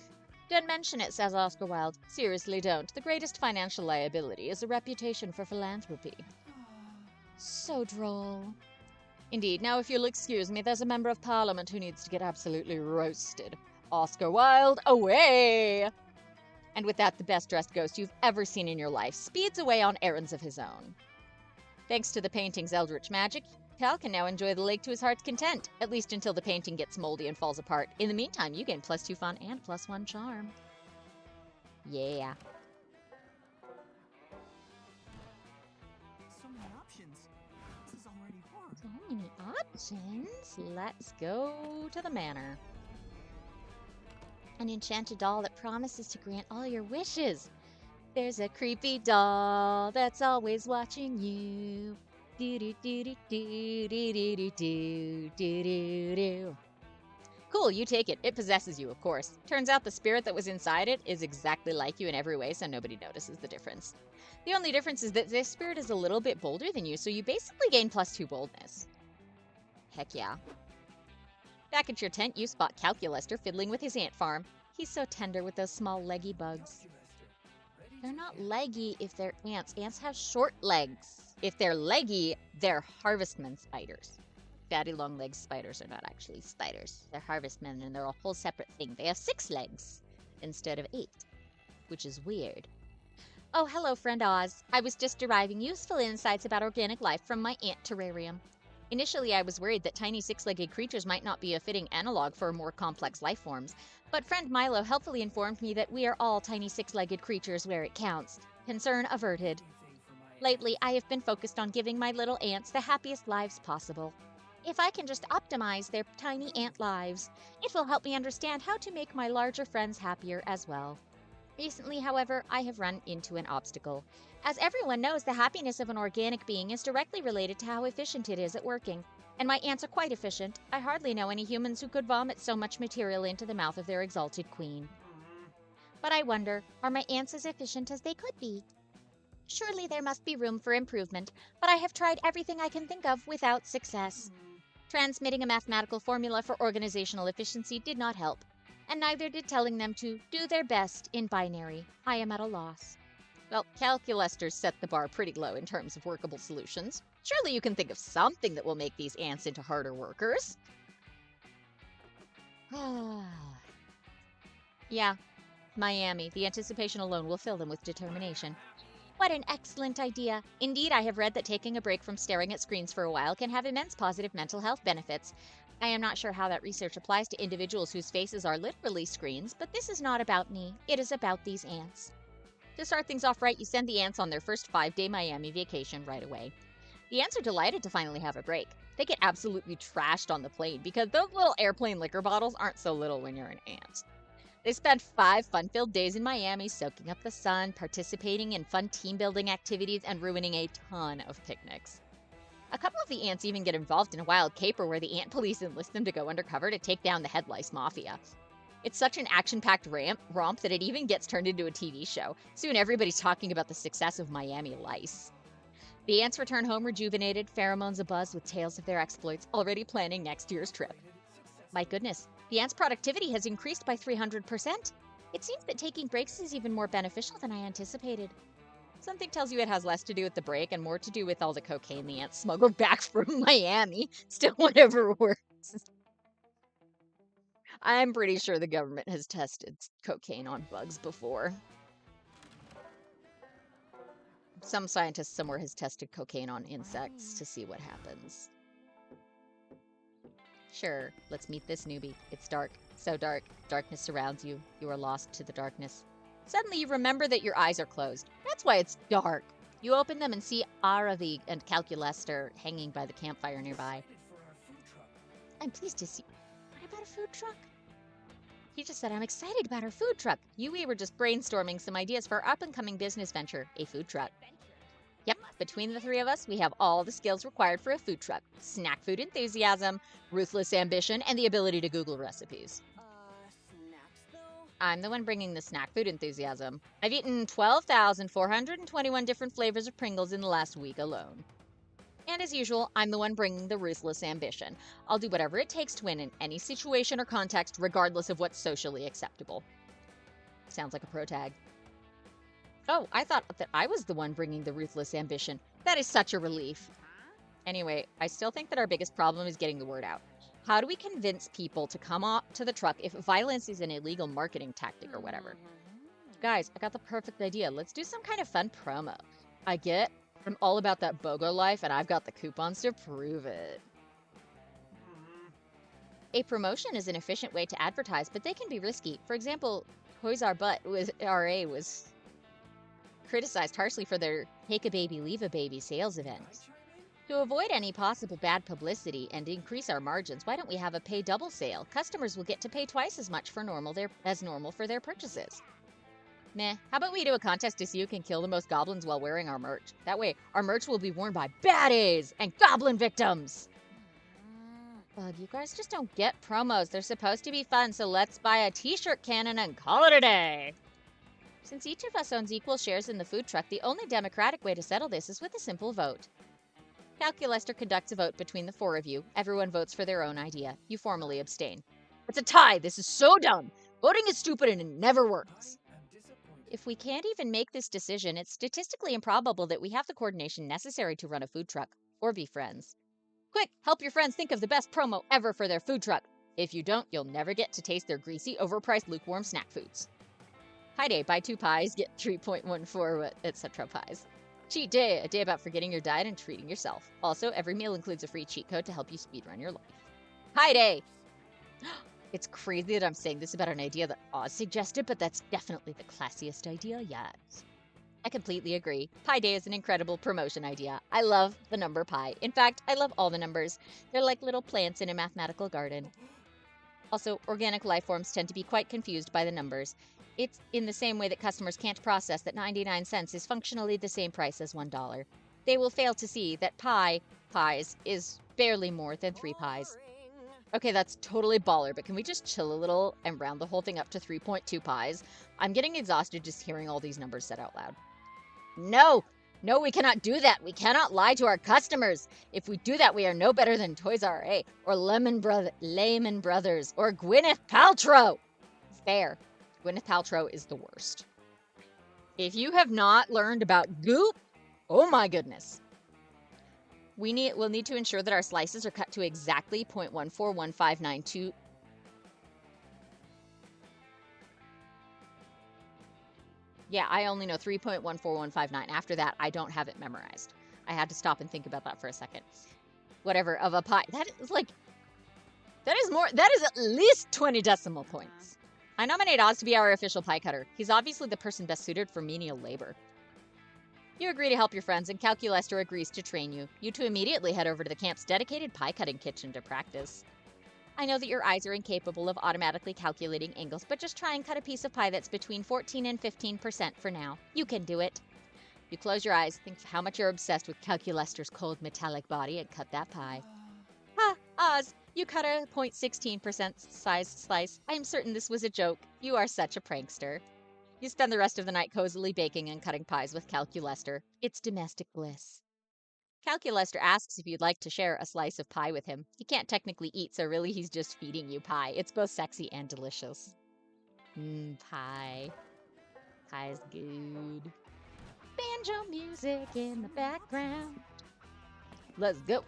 Don't mention it, says Oscar Wilde. Seriously, don't. The greatest financial liability is a reputation for philanthropy. So droll. Indeed. Now, if you'll excuse me, there's a member of Parliament who needs to get absolutely roasted. Oscar Wilde, away! And with that, the best-dressed ghost you've ever seen in your life speeds away on errands of his own. Thanks to the painting's eldritch magic, Cal can now enjoy the lake to his heart's content, at least until the painting gets moldy and falls apart. In the meantime, you gain +2 fun and +1 charm. Yeah. So many options. This is already hard. So many options. Let's go to the manor. An enchanted doll that promises to grant all your wishes. There's a creepy doll that's always watching you. Cool, you take it. It possesses you, of course. Turns out the spirit that was inside it is exactly like you in every way, so nobody notices the difference. The only difference is that this spirit is a little bit bolder than you, so you basically gain +2 boldness. Heck yeah. Back at your tent, you spot Calculester fiddling with his ant farm. He's so tender with those small leggy bugs. They're not leggy if they're ants. Ants have short legs. If they're leggy, they're harvestmen spiders. Fatty long-legged spiders are not actually spiders. They're harvestmen, and they're a whole separate thing. They have 6 legs instead of 8, which is weird. Oh, hello, friend Oz. I was just deriving useful insights about organic life from my ant terrarium. Initially, I was worried that tiny six-legged creatures might not be a fitting analog for more complex life forms, but friend Milo helpfully informed me that we are all tiny six-legged creatures where it counts. Concern averted. Lately, I have been focused on giving my little ants the happiest lives possible. If I can just optimize their tiny ant lives, it will help me understand how to make my larger friends happier as well. Recently, however, I have run into an obstacle. As everyone knows, the happiness of an organic being is directly related to how efficient it is at working. And my ants are quite efficient. I hardly know any humans who could vomit so much material into the mouth of their exalted queen. But I wonder, are my ants as efficient as they could be? Surely there must be room for improvement, but I have tried everything I can think of without success. Transmitting a mathematical formula for organizational efficiency did not help, and neither did telling them to do their best in binary. I am at a loss. Well, Calculesters set the bar pretty low in terms of workable solutions. Surely you can think of something that will make these ants into harder workers. Yeah, Miami. The anticipation alone will fill them with determination. What an excellent idea. Indeed, I have read that taking a break from staring at screens for a while can have immense positive mental health benefits. I am not sure how that research applies to individuals whose faces are literally screens, but this is not about me. It is about these ants. To start things off right, you send the ants on their first 5-day Miami vacation right away. The ants are delighted to finally have a break. They get absolutely trashed on the plane because those little airplane liquor bottles aren't so little when you're an ant. They spend 5 fun-filled days in Miami soaking up the sun, participating in fun team-building activities, and ruining a ton of picnics. A couple of the ants even get involved in a wild caper where the ant police enlist them to go undercover to take down the head lice mafia. It's such an action-packed romp that it even gets turned into a TV show. Soon everybody's talking about the success of Miami lice. The ants return home rejuvenated, pheromones abuzz with tales of their exploits, already planning next year's trip. My goodness, the ants' productivity has increased by 300%. It seems that taking breaks is even more beneficial than I anticipated. Something tells you it has less to do with the break and more to do with all the cocaine the ants smuggled back from Miami. Still, whatever works. I'm pretty sure the government has tested cocaine on bugs before. Some scientist somewhere has tested cocaine on insects to see what happens. Sure, let's meet this newbie. It's dark. So dark. Darkness surrounds you. You are lost to the darkness. Suddenly you remember that your eyes are closed. That's why it's dark. You open them and see Aravi and Calculester hanging by the campfire nearby. I'm pleased to see... What about a food truck? He just said I'm excited about our food truck. We were just brainstorming some ideas for our up-and-coming business venture, a food truck. Yep, between the three of us, we have all the skills required for a food truck. Snack food enthusiasm, ruthless ambition, and the ability to Google recipes. Snacks though? I'm the one bringing the snack food enthusiasm. I've eaten 12,421 different flavors of Pringles in the last week alone. And as usual, I'm the one bringing the ruthless ambition. I'll do whatever it takes to win in any situation or context, regardless of what's socially acceptable. Sounds like a pro tag. Oh, I thought that I was the one bringing the ruthless ambition. That is such a relief. Anyway, I still think that our biggest problem is getting the word out. How do we convince people to come up to the truck if violence is an illegal marketing tactic or whatever? Guys, I got the perfect idea. Let's do some kind of fun promo. I'm all about that BOGO life, and I've got the coupons to prove it. A promotion is an efficient way to advertise, but they can be risky. For example, Toys R Us was criticized harshly for their Take a Baby, Leave a Baby sales event. To avoid any possible bad publicity and increase our margins, why don't we have a pay double sale? Customers will get to pay twice as much as normal for their purchases. Meh, how about we do a contest to see who can kill the most goblins while wearing our merch? That way, our merch will be worn by baddies and goblin victims! Ugh, you guys just don't get promos. They're supposed to be fun, so let's buy a t-shirt cannon and call it a day! Since each of us owns equal shares in the food truck, the only democratic way to settle this is with a simple vote. Calculester conducts a vote between the 4 of you. Everyone votes for their own idea. You formally abstain. It's a tie! This is so dumb! Voting is stupid and it never works! If we can't even make this decision, it's statistically improbable that we have the coordination necessary to run a food truck, or be friends. Quick, help your friends think of the best promo ever for their food truck. If you don't, you'll never get to taste their greasy, overpriced, lukewarm snack foods. Hi day, buy 2 pies, get 3.14, etc. pies. Cheat day, a day about forgetting your diet and treating yourself. Also, every meal includes a free cheat code to help you speedrun your life. Pie day! It's crazy that I'm saying this about an idea that Oz suggested, but that's definitely the classiest idea yet. I completely agree. Pi Day is an incredible promotion idea. I love the number pi. In fact, I love all the numbers. They're like little plants in a mathematical garden. Also, organic life forms tend to be quite confused by the numbers. It's in the same way that customers can't process that 99 cents is functionally the same price as $1. They will fail to see that pies is barely more than 3 pies. Okay, that's totally baller, but can we just chill a little and round the whole thing up to 3.2 pies? I'm getting exhausted just hearing all these numbers said out loud. No, we cannot do that. We cannot lie to our customers. If we do that, we are no better than Toys R Us or Lehman Brothers or Gwyneth Paltrow. Fair. Gwyneth Paltrow is the worst. If you have not learned about Goop, oh my goodness. We'll need to ensure that our slices are cut to exactly 0.141592. Yeah, I only know 3.14159. After that, I don't have it memorized. I had to stop and think about that for a second. Whatever, of a pie. That is at least 20 decimal points. I nominate Oz to be our official pie cutter. He's obviously the person best suited for menial labor. You agree to help your friends, and Calculester agrees to train you. You two immediately head over to the camp's dedicated pie-cutting kitchen to practice. I know that your eyes are incapable of automatically calculating angles, but just try and cut a piece of pie that's between 14 and 15% for now. You can do it. You close your eyes, think of how much you're obsessed with Calculester's cold metallic body, and cut that pie. Ha! Oz, you cut a 0.16% size slice. I am certain this was a joke. You are such a prankster. You spend the rest of the night cozily baking and cutting pies with Calculester. It's domestic bliss. Calculester asks if you'd like to share a slice of pie with him. He can't technically eat, so really he's just feeding you pie. It's both sexy and delicious. Pie. Pie's good. Banjo music in the background. Let's go.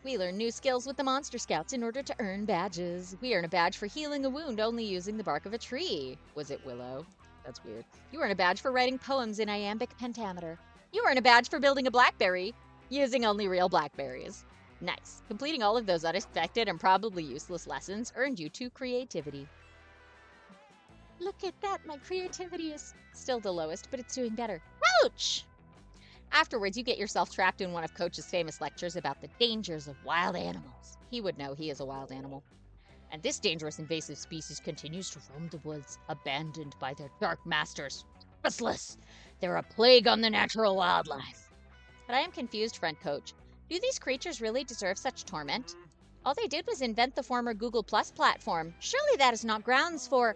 We learn new skills with the Monster Scouts in order to earn badges. We earn a badge for healing a wound only using the bark of a tree. Was it willow? That's weird. You earn a badge for writing poems in iambic pentameter. You earn a badge for building a blackberry using only real blackberries. Nice. Completing all of those unexpected and probably useless lessons earned you 2 creativity. Look at that. My creativity is still the lowest, but it's doing better. Ouch! Afterwards, you get yourself trapped in one of Coach's famous lectures about the dangers of wild animals. He would know he is a wild animal. And this dangerous invasive species continues to roam the woods, abandoned by their dark masters. Restless! They're a plague on the natural wildlife. But I am confused, friend Coach. Do these creatures really deserve such torment? All they did was invent the former Google Plus platform. Surely that is not grounds for...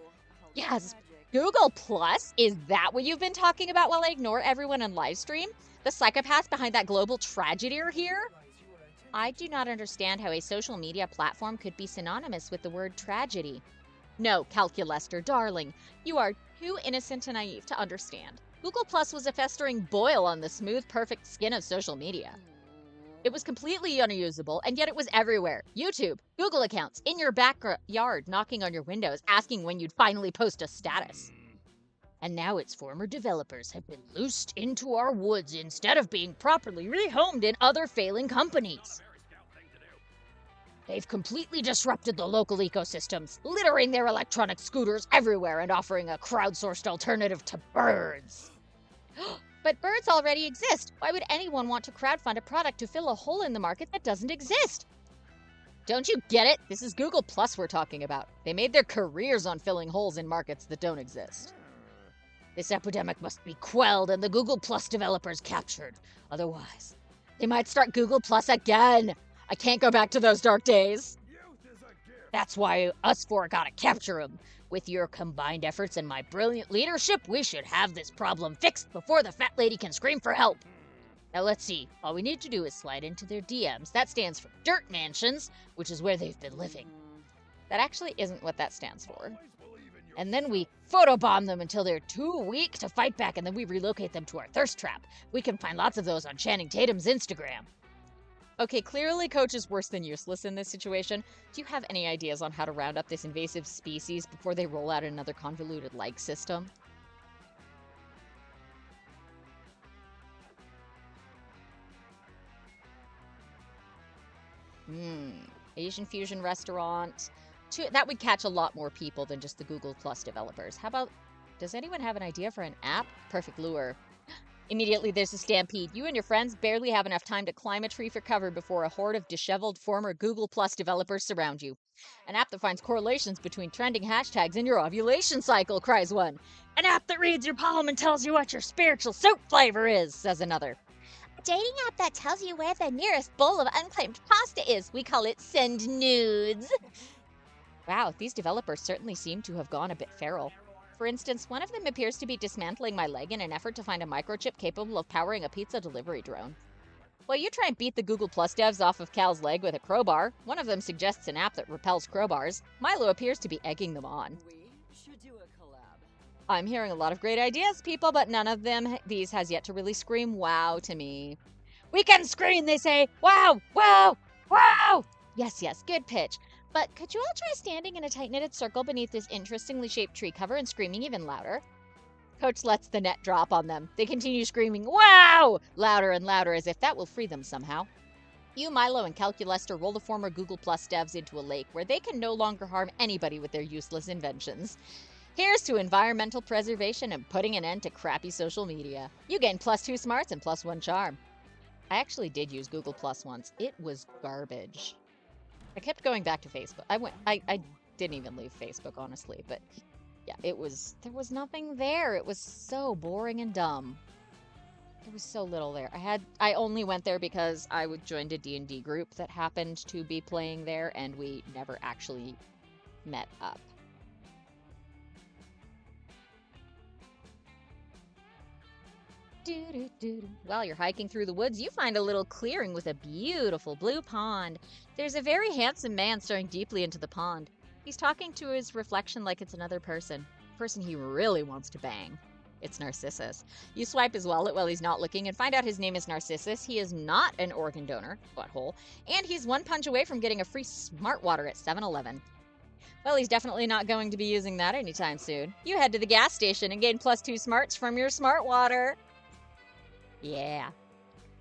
Yes, Google Plus? Is that what you've been talking about while I ignore everyone on livestream? The psychopaths behind that global tragedy are here? I do not understand how a social media platform could be synonymous with the word tragedy. No, Calculester, darling. You are too innocent and naive to understand. Google Plus was a festering boil on the smooth, perfect skin of social media. It was completely unusable, and yet it was everywhere. YouTube, Google accounts, in your backyard, knocking on your windows, asking when you'd finally post a status. And now its former developers have been loosed into our woods instead of being properly rehomed in other failing companies. They've completely disrupted the local ecosystems, littering their electronic scooters everywhere and offering a crowdsourced alternative to birds. But birds already exist. Why would anyone want to crowdfund a product to fill a hole in the market that doesn't exist? Don't you get it? This is Google Plus we're talking about. They made their careers on filling holes in markets that don't exist. This epidemic must be quelled and the Google Plus developers captured. Otherwise, they might start Google Plus again. I can't go back to those dark days. That's why us four gotta capture them. With your combined efforts and my brilliant leadership, we should have this problem fixed before the fat lady can scream for help. Now let's see. All we need to do is slide into their DMs. That stands for Dirt Mansions, which is where they've been living. That actually isn't what that stands for. And then we photobomb them until they're too weak to fight back, and then we relocate them to our thirst trap. We can find lots of those on Channing Tatum's Instagram. Okay, clearly Coach is worse than useless in this situation. Do you have any ideas on how to round up this invasive species before they roll out another convoluted like system? Asian fusion restaurant. That would catch a lot more people than just the Google Plus developers. How about, does anyone have an idea for an app? Perfect lure. Immediately there's a stampede. You and your friends barely have enough time to climb a tree for cover before a horde of disheveled former Google Plus developers surround you. An app that finds correlations between trending hashtags in your ovulation cycle, cries one. An app that reads your palm and tells you what your spiritual soup flavor is, says another. A dating app that tells you where the nearest bowl of unclaimed pasta is. We call it Send Nudes. Wow, these developers certainly seem to have gone a bit feral. For instance, one of them appears to be dismantling my leg in an effort to find a microchip capable of powering a pizza delivery drone. While you try and beat the Google Plus devs off of Cal's leg with a crowbar, one of them suggests an app that repels crowbars. Milo appears to be egging them on. We should do a collab. I'm hearing a lot of great ideas, people, but none of these has yet to really scream wow to me. We can scream, they say. Wow, wow, wow. Yes, good pitch. But could you all try standing in a tight-knitted circle beneath this interestingly shaped tree cover and screaming even louder? Coach lets the net drop on them. They continue screaming, wow! Louder and louder, as if that will free them somehow. You, Milo, and Calculester roll the former Google Plus devs into a lake where they can no longer harm anybody with their useless inventions. Here's to environmental preservation and putting an end to crappy social media. You gain +2 smarts and +1 charm. I actually did use Google Plus once. It was garbage. I kept going back to Facebook. I didn't even leave Facebook, honestly, but yeah, there was nothing there. It was so boring and dumb. There was so little there. I only went there because I joined a D&D group that happened to be playing there, and we never actually met up. While you're hiking through the woods, you find a little clearing with a beautiful blue pond. There's a very handsome man staring deeply into the pond. He's talking to his reflection like it's another person. A person he really wants to bang. It's Narcissus. You swipe his wallet while he's not looking and find out his name is Narcissus. He is not an organ donor, butthole, and he's one punch away from getting a free smart water at 7-Eleven. Well, he's definitely not going to be using that anytime soon. You head to the gas station and gain +2 smarts from your smart water. Yeah.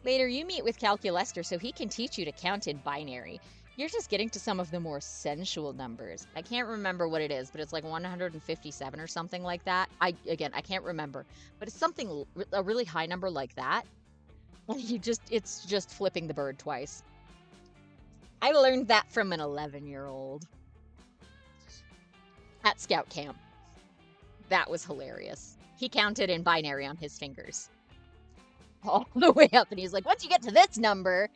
Later, you meet with Calculester so he can teach you to count in binary. You're just getting to some of the more sensual numbers. I can't remember what it is, but it's like 157 or something like that. I can't remember. But it's something, a really high number like that. It's just flipping the bird twice. I learned that from an 11-year-old. At scout camp. That was hilarious. He counted in binary on his fingers. All the way up, and he's like, once you get to this number,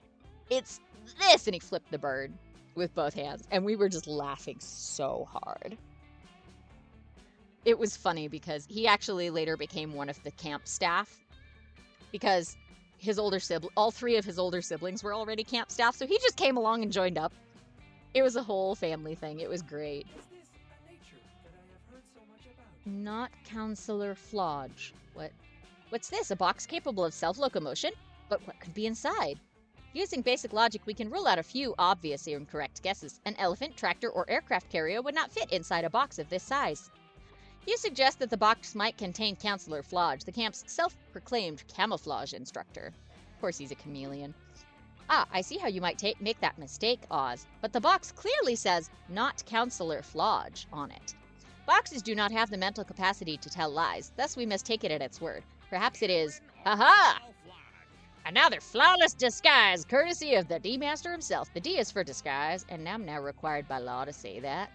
it's this, and he flipped the bird with both hands, and we were just laughing so hard. It was funny because he actually later became one of the camp staff because all 3 of his older siblings were already camp staff, so he just came along and joined up. It was a whole family thing. It was great. Is this a nature that I have heard so much about? Not Counselor Flodge. What's this? A box capable of self-locomotion? But what could be inside? Using basic logic, we can rule out a few obvious incorrect guesses. An elephant, tractor, or aircraft carrier would not fit inside a box of this size. You suggest that the box might contain Counselor Flodge, the camp's self-proclaimed camouflage instructor. Of course, he's a chameleon. Ah, I see how you might make that mistake, Oz. But the box clearly says, not Counselor Flodge, on it. Boxes do not have the mental capacity to tell lies, thus we must take it at its word. Perhaps it is, aha! Another flawless disguise, courtesy of the D-Master himself. The D is for disguise, and I'm now required by law to say that.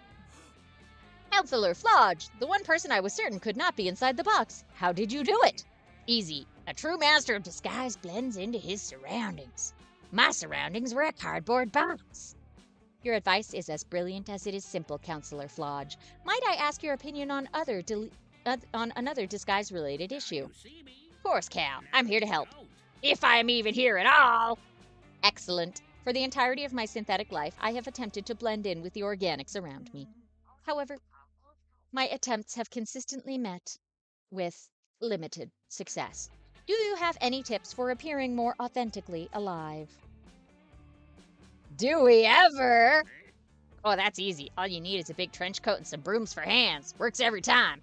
Counselor Flodge, the one person I was certain could not be inside the box. How did you do it? Easy. A true master of disguise blends into his surroundings. My surroundings were a cardboard box. Your advice is as brilliant as it is simple, Counselor Flodge. Might I ask your opinion on another disguise-related issue? Of course, Cal. I'm here to help. If I am even here at all! Excellent. For the entirety of my synthetic life, I have attempted to blend in with the organics around me. However, my attempts have consistently met with limited success. Do you have any tips for appearing more authentically alive? Do we ever? Oh, that's easy. All you need is a big trench coat and some brooms for hands. Works every time.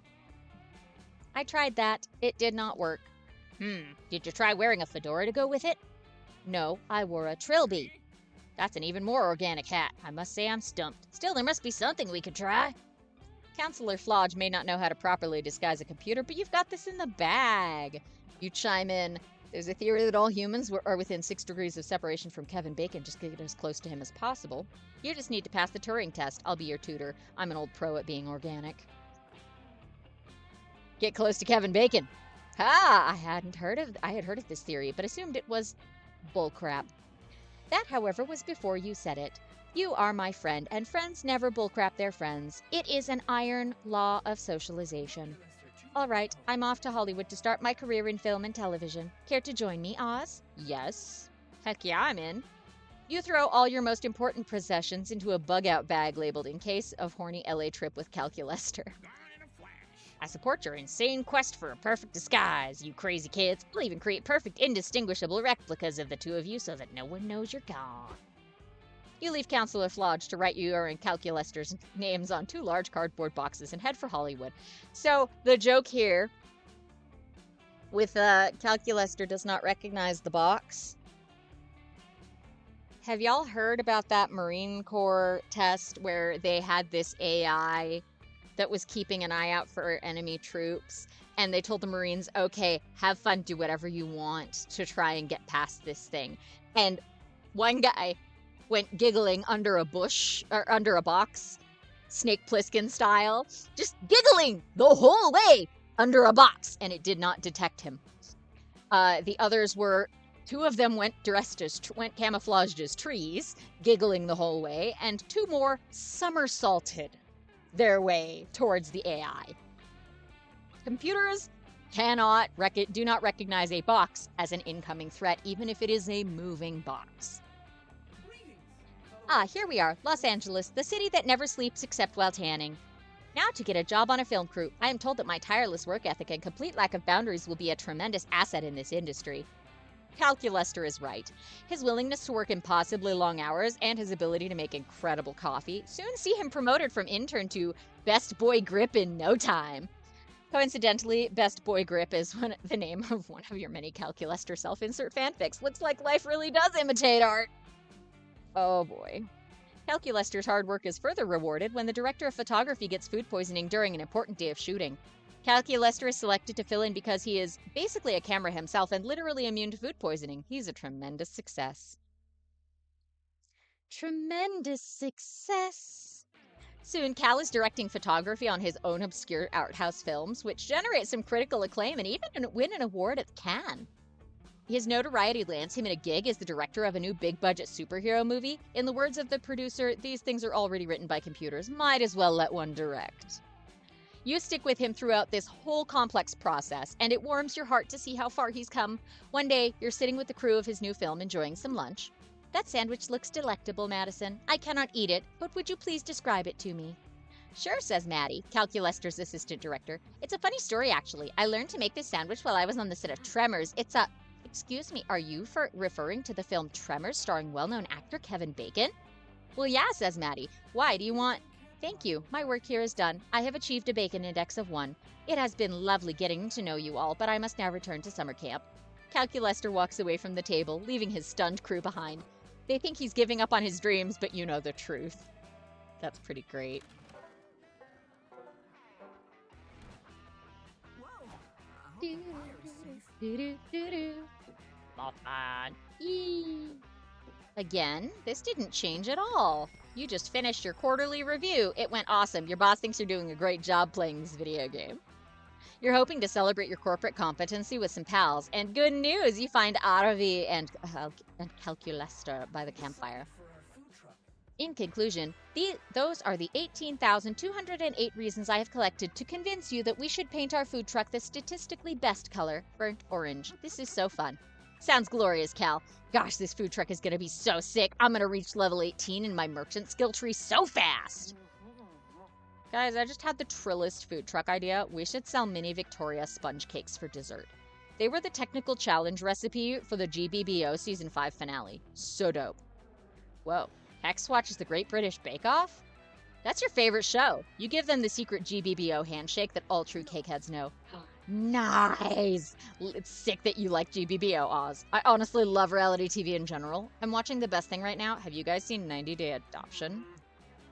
I tried that. It did not work. Did you try wearing a fedora to go with it? No, I wore a trilby. That's an even more organic hat. I must say I'm stumped. Still, there must be something we could try. Counselor Flodge may not know how to properly disguise a computer, but you've got this in the bag. You chime in. There's a theory that all humans are within 6 degrees of separation from Kevin Bacon. Just get as close to him as possible. You just need to pass the Turing test. I'll be your tutor. I'm an old pro at being organic. Get close to Kevin Bacon. I had heard of this theory, but assumed it was bullcrap. That, however, was before you said it. You are my friend, and friends never bullcrap their friends. It is an iron law of socialization. All right, I'm off to Hollywood to start my career in film and television. Care to join me, Oz? Yes. Heck yeah, I'm in. You throw all your most important possessions into a bug-out bag labeled "In case of horny LA trip with Calculester." I support your insane quest for a perfect disguise, you crazy kids. I'll even create perfect, indistinguishable replicas of the two of you so that no one knows you're gone. You leave Counselor Flodge to write your and Calculester's names on 2 large cardboard boxes and head for Hollywood. So, the joke here with Calculester does not recognize the box. Have y'all heard about that Marine Corps test where they had this AI that was keeping an eye out for enemy troops? And they told the Marines, okay, have fun, do whatever you want to try and get past this thing. And one guy went giggling under a bush, or under a box, Snake Plissken style, just giggling the whole way under a box, and it did not detect him. The others were, 2 of them went camouflaged as trees, giggling the whole way, and 2 more somersaulted their way towards the AI. Computers do not recognize a box as an incoming threat, even if it is a moving box. Here we are, Los Angeles, the city that never sleeps except while tanning. Now to get a job on a film crew. I am told that my tireless work ethic and complete lack of boundaries will be a tremendous asset in this industry. Calculester is right. His willingness to work impossibly long hours and his ability to make incredible coffee soon see him promoted from intern to Best Boy Grip in no time. Coincidentally, Best Boy Grip is the name of one of your many Calculester self-insert fanfics. Looks like life really does imitate art. Oh boy. Calculester's hard work is further rewarded when the director of photography gets food poisoning during an important day of shooting. Calculester is selected to fill in because he is basically a camera himself and literally immune to food poisoning. He's a tremendous success. Tremendous success. Soon, Cal is directing photography on his own obscure art house films, which generate some critical acclaim and even win an award at Cannes. His notoriety lands him in a gig as the director of a new big-budget superhero movie. In the words of the producer, these things are already written by computers. Might as well let one direct. You stick with him throughout this whole complex process, and it warms your heart to see how far he's come. One day, you're sitting with the crew of his new film enjoying some lunch. That sandwich looks delectable, Madison. I cannot eat it, but would you please describe it to me? Sure, says Maddie, Calculester's assistant director. It's a funny story, actually. I learned to make this sandwich while I was on the set of Tremors. It's a... Excuse me, are you referring to the film Tremors starring well-known actor Kevin Bacon? Well, yeah, says Maddie. Why, do you want... Thank you. My work here is done. I have achieved a Bacon Index of 1. It has been lovely getting to know you all, but I must now return to summer camp. Calculester walks away from the table, leaving his stunned crew behind. They think he's giving up on his dreams, but you know the truth. That's pretty great. Mothman. Again, this didn't change at all. You just finished your quarterly review. It went awesome. Your boss thinks you're doing a great job playing this video game. You're hoping to celebrate your corporate competency with some pals. And good news, you find Aravi and Calculester by the campfire. In conclusion, those are the 18,208 reasons I have collected to convince you that we should paint our food truck the statistically best color, burnt orange. This is so fun. Sounds glorious, Cal. Gosh, this food truck is going to be so sick. I'm going to reach level 18 in my merchant skill tree so fast. Guys, I just had the trillest food truck idea. We should sell mini Victoria sponge cakes for dessert. They were the technical challenge recipe for the GBBO Season 5 finale. So dope. Whoa. Hex watches the Great British Bake Off? That's your favorite show. You give them the secret GBBO handshake that all true cakeheads know. Nice! It's sick that you like GBBO, Oz. I honestly love reality TV in general. I'm watching the best thing right now. Have you guys seen 90 Day Adoption?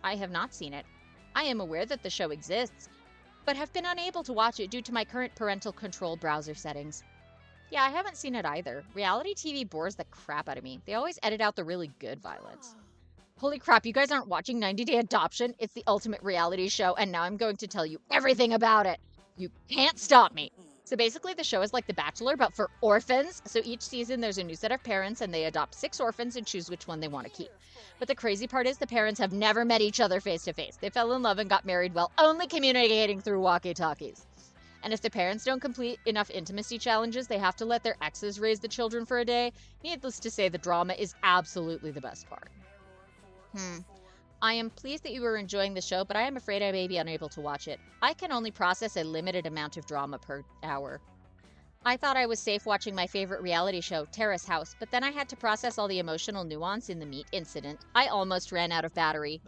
I have not seen it. I am aware that the show exists, but have been unable to watch it due to my current parental control browser settings. Yeah, I haven't seen it either. Reality TV bores the crap out of me. They always edit out the really good violence. Holy crap, you guys aren't watching 90 Day Adoption? It's the ultimate reality show, and now I'm going to tell you everything about it. You can't stop me. So basically, the show is like The Bachelor, but for orphans. So each season, there's a new set of parents, and they adopt 6 orphans and choose which one they want to keep. But the crazy part is the parents have never met each other face to face. They fell in love and got married while only communicating through walkie-talkies. And if the parents don't complete enough intimacy challenges, they have to let their exes raise the children for a day. Needless to say, the drama is absolutely the best part. I am pleased that you are enjoying the show, but I am afraid I may be unable to watch it. I can only process a limited amount of drama per hour. I thought I was safe watching my favorite reality show, Terrace House, but then I had to process all the emotional nuance in the meat incident. I almost ran out of battery.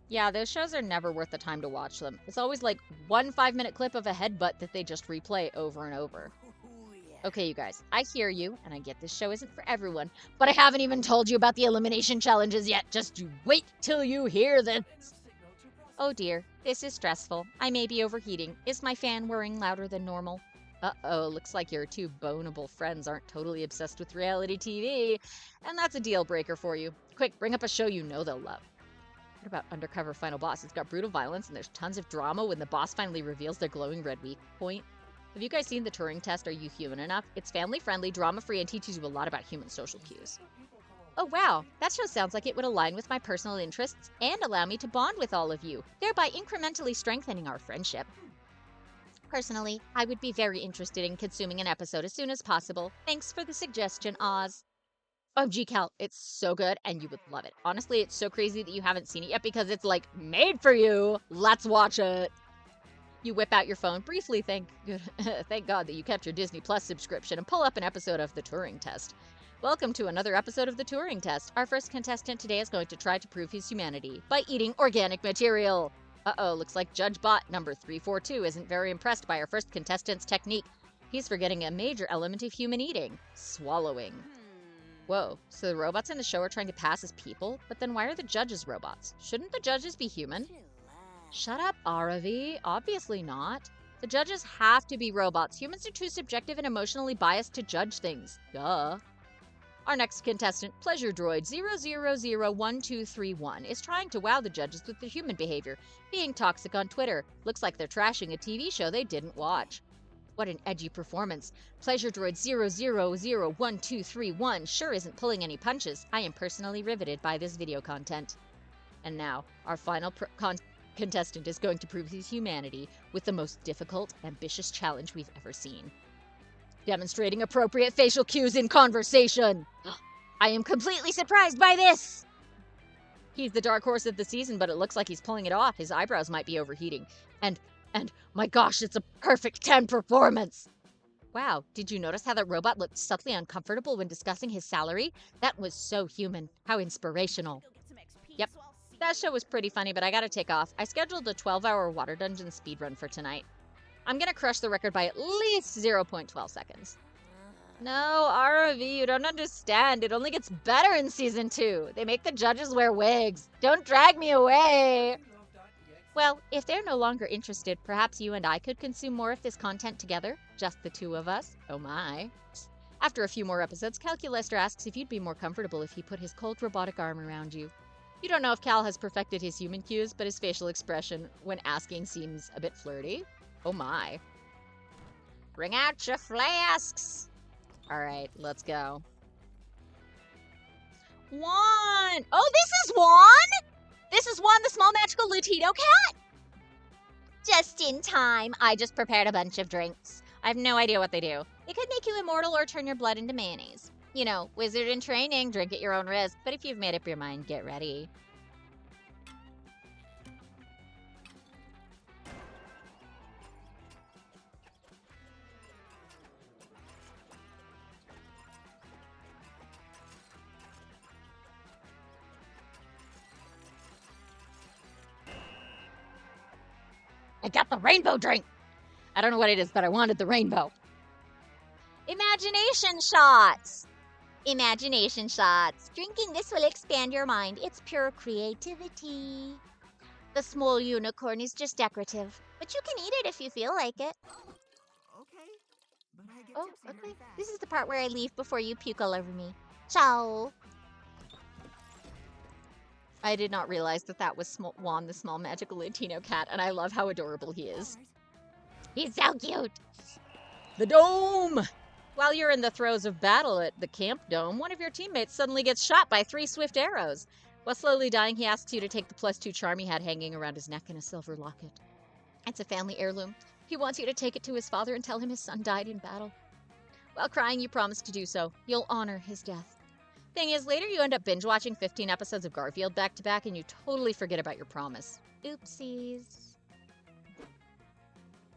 Yeah, those shows are never worth the time to watch them. It's always like one 5-minute clip of a headbutt that they just replay over and over. Okay, you guys, I hear you, and I get this show isn't for everyone, but I haven't even told you about the elimination challenges yet. Just you wait till you hear this. Oh dear, this is stressful. I may be overheating. Is my fan whirring louder than normal? Uh-oh, looks like your 2 bonable friends aren't totally obsessed with reality TV, and that's a deal breaker for you. Quick, bring up a show you know they'll love. What about Undercover Final Boss? It's got brutal violence, and there's tons of drama when the boss finally reveals their glowing red weak point. Have you guys seen the Turing Test, Are You Human Enough? It's family-friendly, drama-free, and teaches you a lot about human social cues. Oh wow, that show sounds like it would align with my personal interests and allow me to bond with all of you, thereby incrementally strengthening our friendship. Personally, I would be very interested in consuming an episode as soon as possible. Thanks for the suggestion, Oz. OMG Cal, it's so good and you would love it. Honestly, it's so crazy that you haven't seen it yet because it's like made for you. Let's watch it. You whip out your phone, briefly thank God that you kept your Disney Plus subscription, and pull up an episode of The Turing Test. Welcome to another episode of The Turing Test. Our first contestant today is going to try to prove his humanity by eating organic material. Uh-oh, looks like Judge Bot number 342 isn't very impressed by our first contestant's technique. He's forgetting a major element of human eating, swallowing. Whoa, so the robots in the show are trying to pass as people? But then why are the judges robots? Shouldn't the judges be human? Shut up, Aravi. Obviously not. The judges have to be robots. Humans are too subjective and emotionally biased to judge things. Duh. Our next contestant, Pleasure Droid 0001231, is trying to wow the judges with their human behavior, being toxic on Twitter. Looks like they're trashing a TV show they didn't watch. What an edgy performance. Pleasure Droid 0001231 sure isn't pulling any punches. I am personally riveted by this video content. And now, our final contestant is going to prove his humanity with the most difficult, ambitious challenge we've ever seen. Demonstrating appropriate facial cues in conversation. I am completely surprised by this! He's the dark horse of the season, but it looks like he's pulling it off. His eyebrows might be overheating. And my gosh, it's a perfect 10 performance! Wow, did you notice how that robot looked subtly uncomfortable when discussing his salary? That was so human. How inspirational. Yep. That show was pretty funny, but I gotta take off. I scheduled a 12-hour water dungeon speedrun for tonight. I'm gonna crush the record by at least 0.12 seconds. No, ROV, you don't understand. It only gets better in Season 2. They make the judges wear wigs. Don't drag me away! Well, if they're no longer interested, perhaps you and I could consume more of this content together? Just the 2 of us? Oh my. After a few more episodes, Calculester asks if you'd be more comfortable if he put his cold robotic arm around you. You don't know if Cal has perfected his human cues, but his facial expression when asking seems a bit flirty. Oh my. Bring out your flasks! Alright, let's go. Juan! Oh, this is Juan? This is Juan, the small magical Latino cat? Just in time. I just prepared a bunch of drinks. I have no idea what they do. It could make you immortal or turn your blood into mayonnaise. You know, wizard in training, drink at your own risk. But if you've made up your mind, get ready. I got the rainbow drink! I don't know what it is, but I wanted the rainbow. Imagination shots! Imagination shots. Drinking this will expand your mind. It's pure creativity. The small unicorn is just decorative, but you can eat it if you feel like it. Okay, but I get Oh, tipsy okay. very fast. This is the part where I leave before you puke all over me. Ciao. I did not realize that that was Juan, the small magical Latino cat, and I love how adorable he is. He's so cute. The dome! While you're in the throes of battle at the camp dome, one of your teammates suddenly gets shot by 3 swift arrows. While slowly dying, he asks you to take the +2 charm he had hanging around his neck in a silver locket. It's a family heirloom. He wants you to take it to his father and tell him his son died in battle. While crying, you promise to do so. You'll honor his death. Thing is, later you end up binge-watching 15 episodes of Garfield back-to-back and you totally forget about your promise. Oopsies.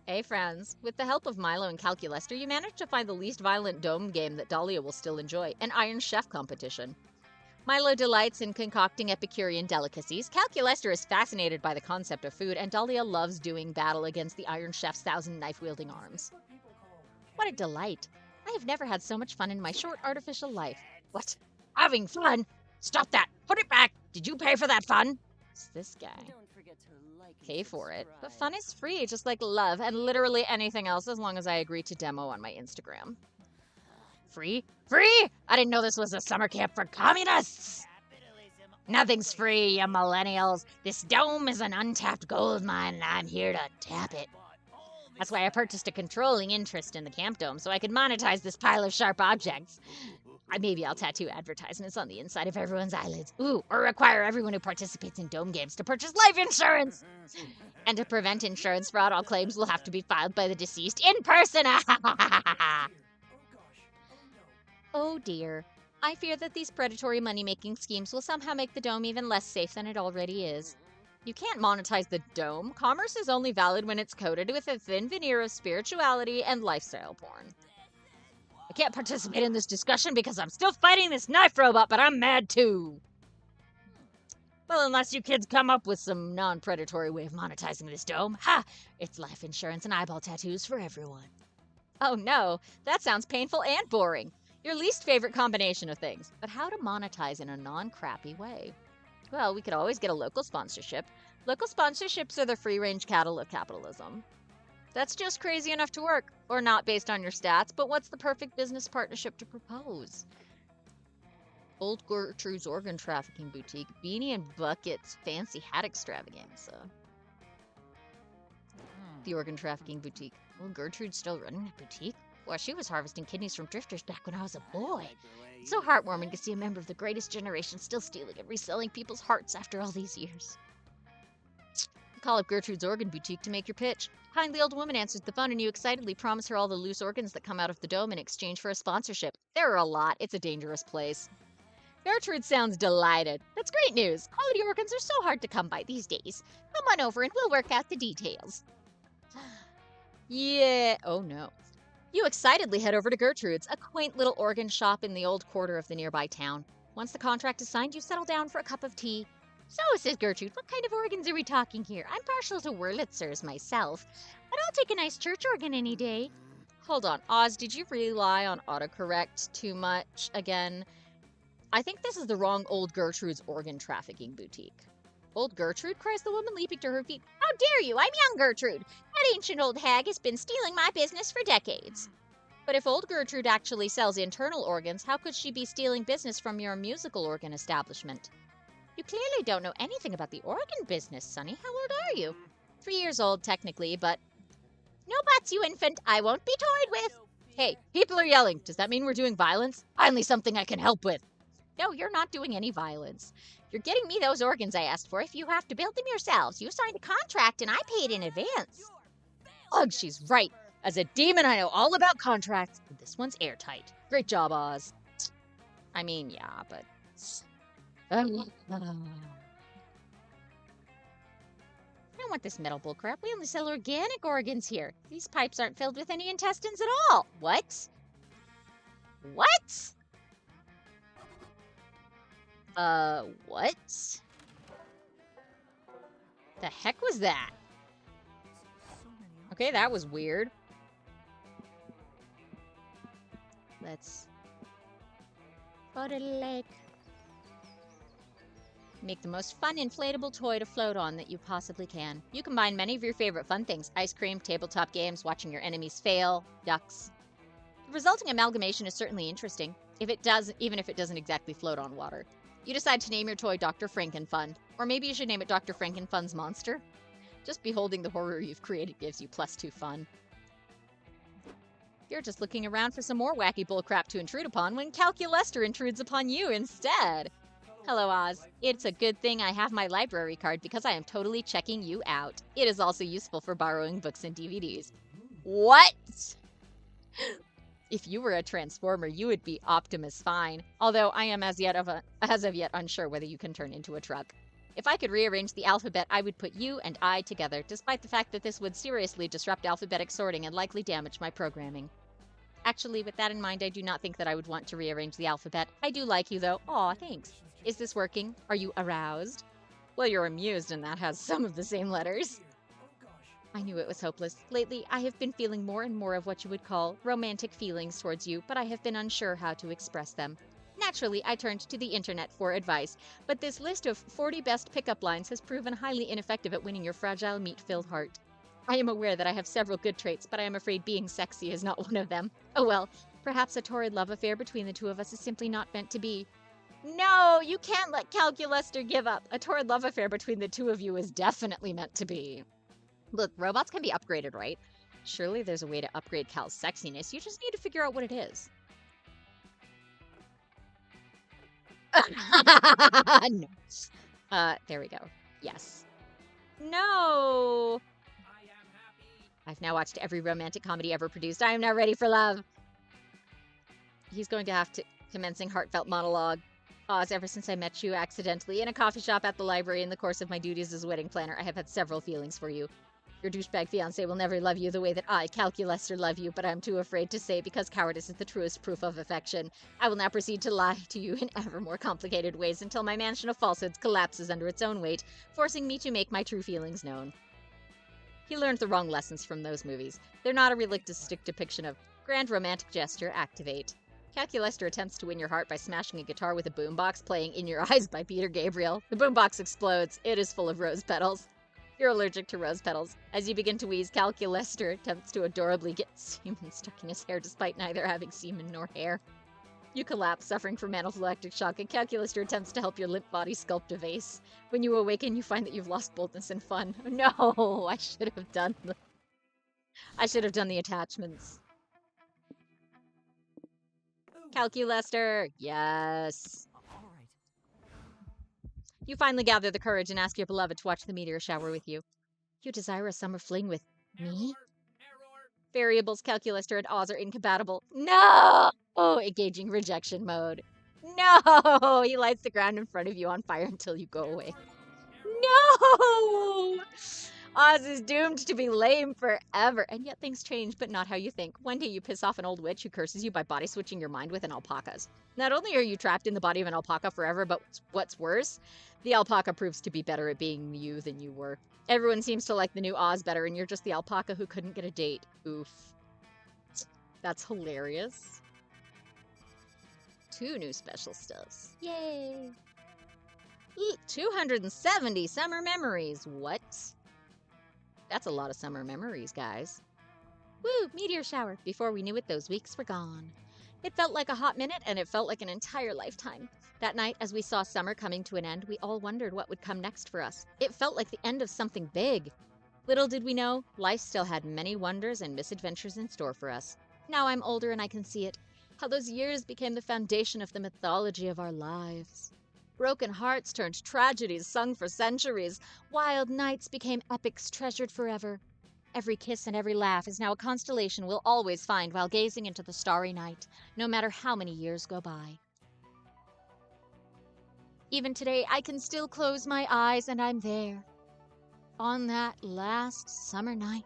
Hey friends, with the help of Milo and Calculester, you managed to find the least violent dome game that Dahlia will still enjoy, an Iron Chef competition. Milo delights in concocting Epicurean delicacies, Calculester is fascinated by the concept of food, and Dahlia loves doing battle against the Iron Chef's 1,000 knife-wielding arms. What a delight. I have never had so much fun in my short artificial life. What? Having fun? Stop that! Put it back! Did you pay for that fun? It's this guy. Don't forget to like and Pay for it. But subscribe. fun is free, just like love, and literally anything else as long as I agree to demo on my Instagram. Free? Free? I didn't know this was a summer camp for communists! Nothing's free, you millennials. This dome is an untapped gold mine, and I'm here to tap it. That's why I purchased a controlling interest in the camp dome, so I could monetize this pile of sharp objects. Maybe I'll tattoo advertisements on the inside of everyone's eyelids. Ooh, or require everyone who participates in dome games to purchase life insurance! And to prevent insurance fraud, all claims will have to be filed by the deceased in person! Oh dear. I fear that these predatory money-making schemes will somehow make the dome even less safe than it already is. You can't monetize the dome. Commerce is only valid when it's coated with a thin veneer of spirituality and lifestyle porn. I can't participate in this discussion because I'm still fighting this knife robot, but I'm mad too. Well, unless you kids come up with some non-predatory way of monetizing this dome, ha! It's life insurance and eyeball tattoos for everyone. Oh no, that sounds painful and boring. Your least favorite combination of things, but how to monetize in a non-crappy way. Well, we could always get a local sponsorship. Local sponsorships are the free-range cattle of capitalism. That's just crazy enough to work, or not based on your stats, but what's the perfect business partnership to propose? Old Gertrude's Organ Trafficking Boutique, Beanie and Bucket's Fancy Hat Extravaganza. The Organ Trafficking Boutique. Well, Gertrude's still running that boutique? Well, she was harvesting kidneys from drifters back when I was a boy. It's so heartwarming to see a member of the greatest generation still stealing and reselling people's hearts after all these years. Call up Gertrude's Organ Boutique to make your pitch. Kindly old woman answers the phone and you excitedly promise her all the loose organs that come out of the dome in exchange for a sponsorship. There are a lot. It's a dangerous place. Gertrude sounds delighted. That's great news. Quality organs are so hard to come by these days. Come on over and we'll work out the details. Yeah. Oh no. You excitedly head over to Gertrude's, a quaint little organ shop in the old quarter of the nearby town. Once the contract is signed, you settle down for a cup of tea. So, says Gertrude, what kind of organs are we talking here? I'm partial to Wurlitzers myself, but I'll take a nice church organ any day. Hold on, Oz, did you rely on autocorrect too much again? I think this is the wrong Old Gertrude's Organ Trafficking Boutique. Old Gertrude, cries the woman, leaping to her feet. How dare you? I'm young Gertrude. That ancient old hag has been stealing my business for decades. But if old Gertrude actually sells internal organs, how could she be stealing business from your musical organ establishment? You clearly don't know anything about the organ business, Sonny. How old are you? 3 years old, technically, but... No buts, you infant. I won't be toyed with. Hey, people are yelling. Does that mean we're doing violence? Finally something I can help with. No, you're not doing any violence. You're getting me those organs I asked for if you have to build them yourselves. You signed a contract and I paid in advance. Ugh, she's right. As a demon, I know all about contracts, and this one's airtight. Great job, Oz. I mean, yeah, but... I don't want this metal bullcrap. We only sell organic organs here. These pipes aren't filled with any intestines at all. What? What? What? The heck was that? Okay, that was weird. Let's go to the lake. Make the most fun inflatable toy to float on that you possibly can. You combine many of your favorite fun things: ice cream, tabletop games, watching your enemies fail, ducks. The resulting amalgamation is certainly interesting, even if it doesn't exactly float on water. You decide to name your toy Dr. Frankenfun, or maybe you should name it Dr. Frankenfun's Monster. Just beholding the horror you've created gives you +2 fun. You're just looking around for some more wacky bullcrap to intrude upon when Calculester intrudes upon you instead. Hello, Oz. It's a good thing I have my library card because I am totally checking you out. It is also useful for borrowing books and DVDs. What? If you were a Transformer, you would be Optimus Fine, although I am as of yet unsure whether you can turn into a truck. If I could rearrange the alphabet, I would put you and I together, despite the fact that this would seriously disrupt alphabetic sorting and likely damage my programming. Actually, with that in mind, I do not think that I would want to rearrange the alphabet. I do like you, though. Aw, thanks. Is this working? Are you aroused? Well, you're amused, and that has some of the same letters. I knew it was hopeless. Lately, I have been feeling more and more of what you would call romantic feelings towards you, but I have been unsure how to express them. Naturally, I turned to the internet for advice, but this list of 40 best pickup lines has proven highly ineffective at winning your fragile, meat-filled heart. I am aware that I have several good traits, but I am afraid being sexy is not one of them. Oh well, perhaps a torrid love affair between the two of us is simply not meant to be. No, you can't let Calculester give up. A torrid love affair between the two of you is definitely meant to be. Look, robots can be upgraded, right? Surely there's a way to upgrade Cal's sexiness. You just need to figure out what it is. No. There we go. Yes. No! I've now watched every romantic comedy ever produced. I am now ready for love. He's going to have to commencing heartfelt monologue. Oz, ever since I met you accidentally in a coffee shop at the library in the course of my duties as a wedding planner, I have had several feelings for you. Your douchebag fiancé will never love you the way that I, Calculester, love you, but I'm too afraid to say because cowardice is the truest proof of affection. I will now proceed to lie to you in ever more complicated ways until my mansion of falsehoods collapses under its own weight, forcing me to make my true feelings known. He learned the wrong lessons from those movies. They're not a realistic depiction of grand romantic gesture, activate. Calculester attempts to win your heart by smashing a guitar with a boombox playing In Your Eyes by Peter Gabriel. The boombox explodes. It is full of rose petals. You're allergic to rose petals. As you begin to wheeze, Calculester attempts to adorably get semen stuck in his hair despite neither having semen nor hair. You collapse, suffering from anaphylactic shock, and Calculester attempts to help your limp body sculpt a vase. When you awaken, you find that you've lost boldness and fun. No, I should have done the attachments. Calculester, yes. All right. You finally gather the courage and ask your beloved to watch the meteor shower with you. You desire a summer fling with me? Variables, Calculester, and Oz are incompatible. No! Oh, engaging rejection mode. No! He lights the ground in front of you on fire until you go away. No! Oz is doomed to be lame forever. And yet things change, but not how you think. One day you piss off an old witch who curses you by body switching your mind with an alpaca's. Not only are you trapped in the body of an alpaca forever, but what's worse, the alpaca proves to be better at being you than you were. Everyone seems to like the new Oz better, and you're just the alpaca who couldn't get a date. Oof. That's hilarious. 2 new special stuffs. Yay! 270 summer memories. What? That's a lot of summer memories, guys. Woo! Meteor shower. Before we knew it, those weeks were gone. It felt like a hot minute, and it felt like an entire lifetime. That night, as we saw summer coming to an end, we all wondered what would come next for us. It felt like the end of something big. Little did we know, life still had many wonders and misadventures in store for us. Now I'm older and I can see it. How those years became the foundation of the mythology of our lives. Broken hearts turned tragedies sung for centuries. Wild nights became epics treasured forever. Every kiss and every laugh is now a constellation we'll always find while gazing into the starry night, no matter how many years go by. Even today, I can still close my eyes and I'm there. On that last summer night.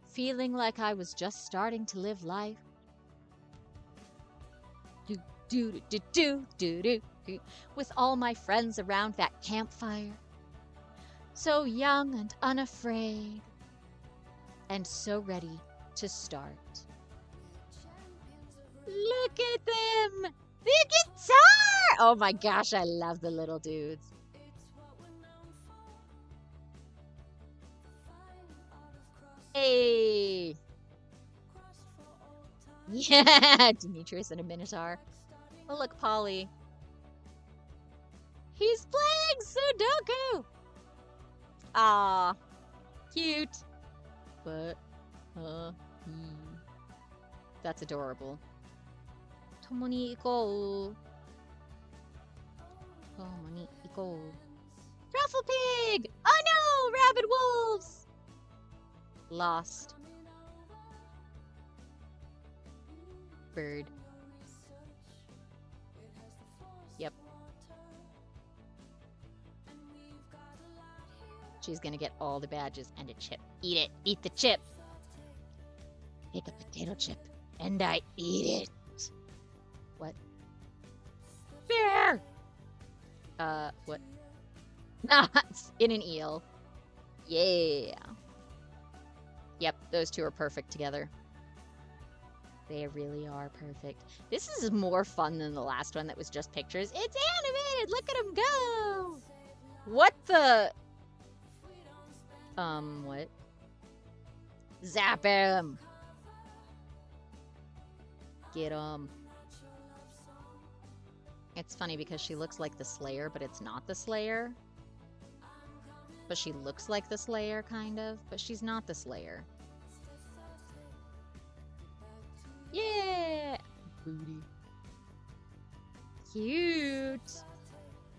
Feeling like I was just starting to live life. With all my friends around that campfire. So young and unafraid. and so ready to start. Look at them! The guitar! Oh my gosh, I love the little dudes. Hey! Yeah! Demetrius and a Minotaur. Oh, look, Polly. He's playing Sudoku! Ah, cute. But, that's adorable. Tomoni ikou. Tomoni ikou. Truffle pig! Oh no! Rabid wolves! Lost. Bird. Yep. She's gonna get all the badges and a chip. Eat it. Eat the chip. Take a potato chip. And I eat it. What? Bear! What? Not in an eel. Yeah. Yep, those two are perfect together. They really are perfect. This is more fun than the last one that was just pictures. It's animated! Look at them go! What the... what? Zap him! Get him. It's funny because she looks like the Slayer, but it's not the Slayer. But she looks like the Slayer, kind of. But she's not the Slayer. Yeah! Booty. Cute!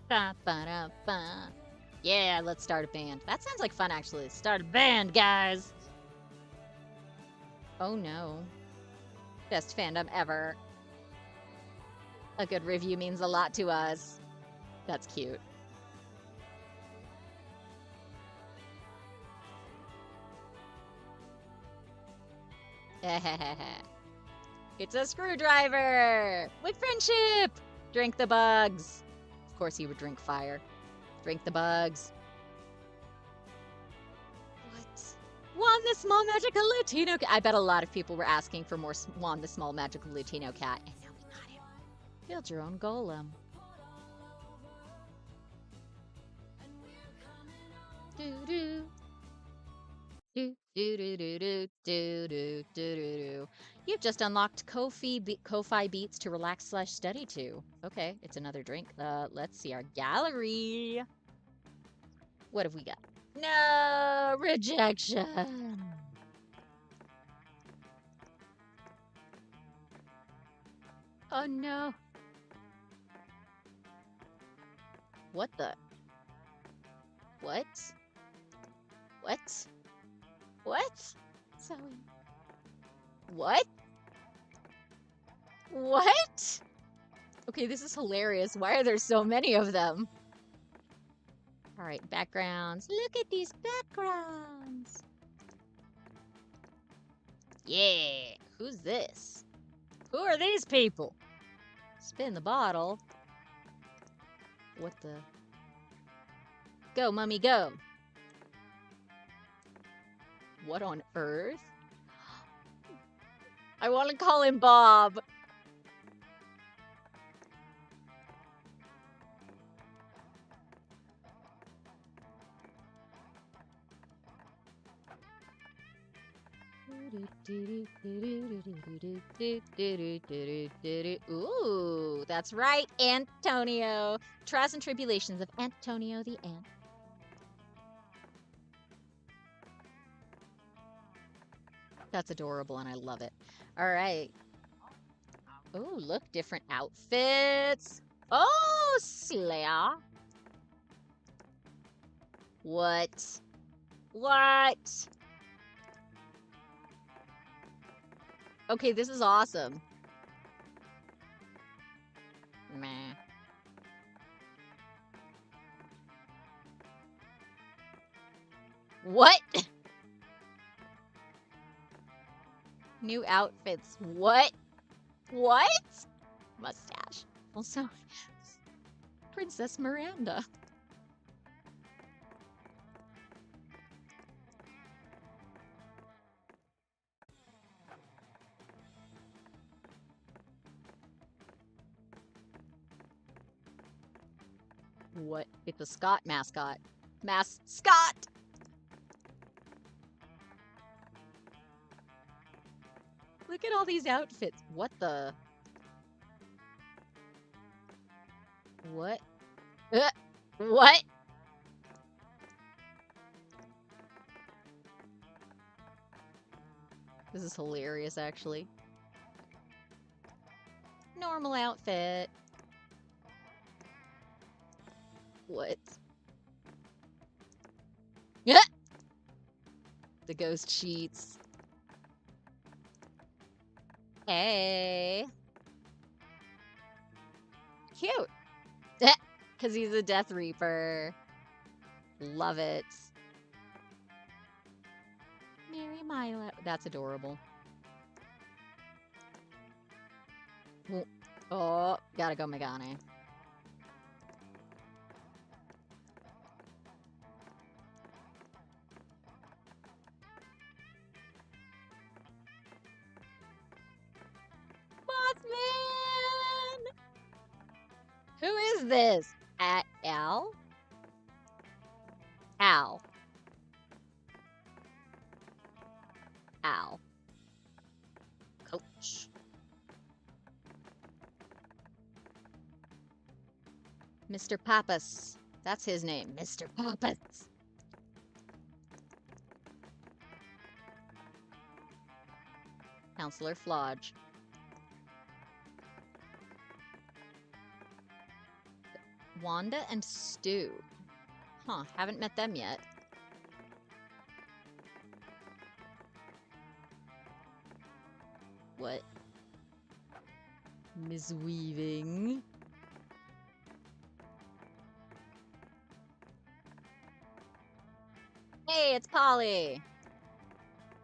Ba, ba, da, ba. Yeah, let's start a band. That sounds like fun, actually. Start a band, guys! Oh no. Best fandom ever. A good review means a lot to us. That's cute. It's a screwdriver! With friendship! Drink the bugs! Of course he would drink fire. Drink the bugs. What? Juan the Small Magical Latino Cat! I bet a lot of people were asking for more Juan the Small Magical Latino Cat, and now we got him. Build your own golem. Do-do. Do-do-do-do-do-do-do-do-do. You've just unlocked Ko-Fi Beats to relax/study to. Okay, it's another drink. Let's see our gallery. What have we got? No! Rejection! Oh no. What the? What? What? What? Zoe. What? What? Okay, this is hilarious. Why are there so many of them? Alright, backgrounds. Look at these backgrounds. Yeah. Who's this? Who are these people? Spin the bottle. What the? Go, mummy, go. What on earth? I want to call him Bob. Ooh, that's right, Antonio. Trials and Tribulations of Antonio the Ant. That's adorable, and I love it. All right. Oh, look, different outfits. Oh, Slayer. What? What? Okay, this is awesome. Meh. What? New outfits. What? What? Mustache. Also, Princess Miranda. What? It's a Scott mascot. Scott! Look at all these outfits. What the? What? What? This is hilarious, actually. Normal outfit. What? Yeah. The ghost sheets. Hey. Cute. Because he's a Death Reaper. Love it. Mary Milo. That's adorable. Oh, gotta go Megane. Mothman! Who is this? Al? Al. Al. Coach. Mr. Pappas. That's his name. Mr. Pappas. Counselor Flodge. Wanda and Stu. Huh, haven't met them yet. What? Ms. Weaving. Hey, it's Polly!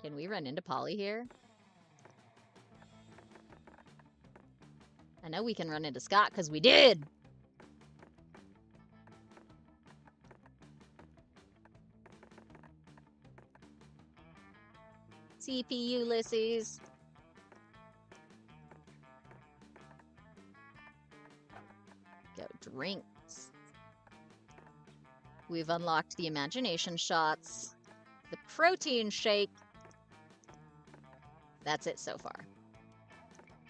Can we run into Polly here? I know we can run into Scott, because we did! CP Ulysses. Go drinks. We've unlocked the imagination shots. The protein shake. That's it so far.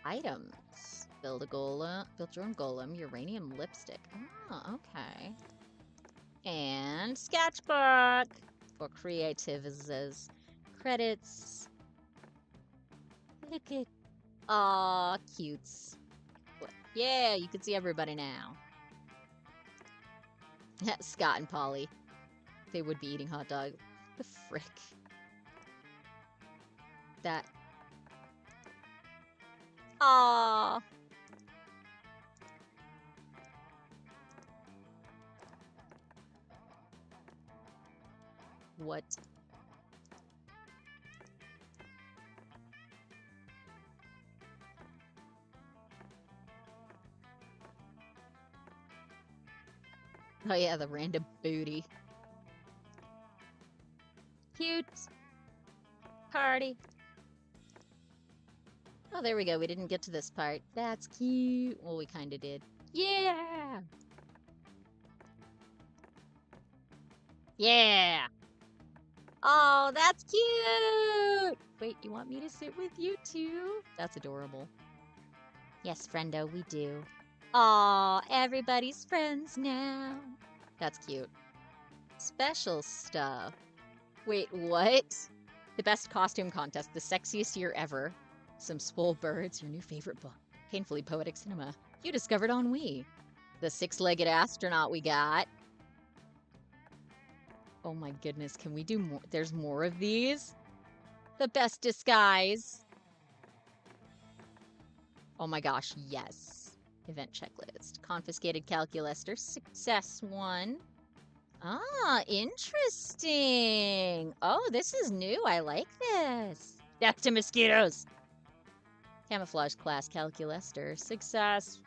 Items. Build a golem. Build your own golem. Uranium lipstick. Oh, okay. And sketchbook for creativities. Credits. Look at. Aw, cutes. Yeah, you can see everybody now. Scott and Polly. They would be eating hot dogs. The frick. That. Aww. What? Oh yeah, the random booty. Cute. Party. Oh, there we go. We didn't get to this part. That's cute. Well, we kind of did. Yeah! Yeah! Oh, that's cute! Wait, you want me to sit with you too? That's adorable. Yes, friendo, we do. Aw, everybody's friends now. That's cute. Special stuff. Wait, what? The best costume contest, the sexiest year ever. Some swole birds, your new favorite book. Painfully poetic cinema. You discovered ennui. The six-legged astronaut we got. Oh my goodness, can we do more? There's more of these? The best disguise. Oh my gosh, yes. Event checklist. Confiscated calculator. Success 1. Ah, interesting. Oh, this is new. I like this. Death to mosquitoes. Camouflage class calculator. Success.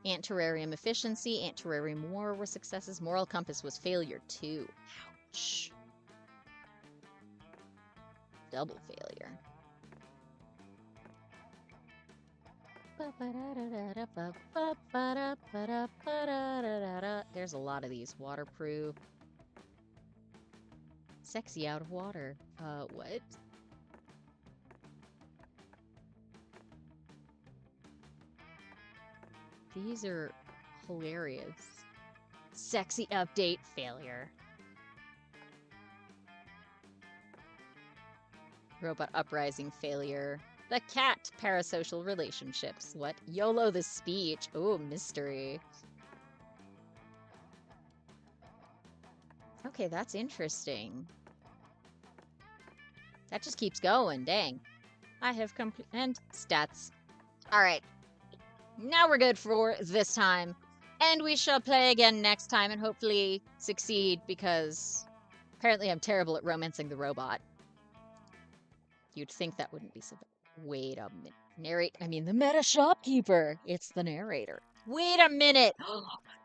Ant terrarium efficiency. Ant terrarium war were successes. Moral compass was failure 2. Ouch. Double failure. There's a lot of these. Waterproof. Sexy out of water. What? These are hilarious. Sexy update failure. Robot uprising failure. The cat parasocial relationships. What? YOLO the speech. Oh, mystery. Okay, that's interesting. That just keeps going. Dang. I have and stats. All right. Now we're good for this time. And we shall play again next time and hopefully succeed because apparently I'm terrible at romancing the robot. You'd think that wouldn't be so bad. Wait a minute. The meta shopkeeper. It's the narrator. Wait a minute.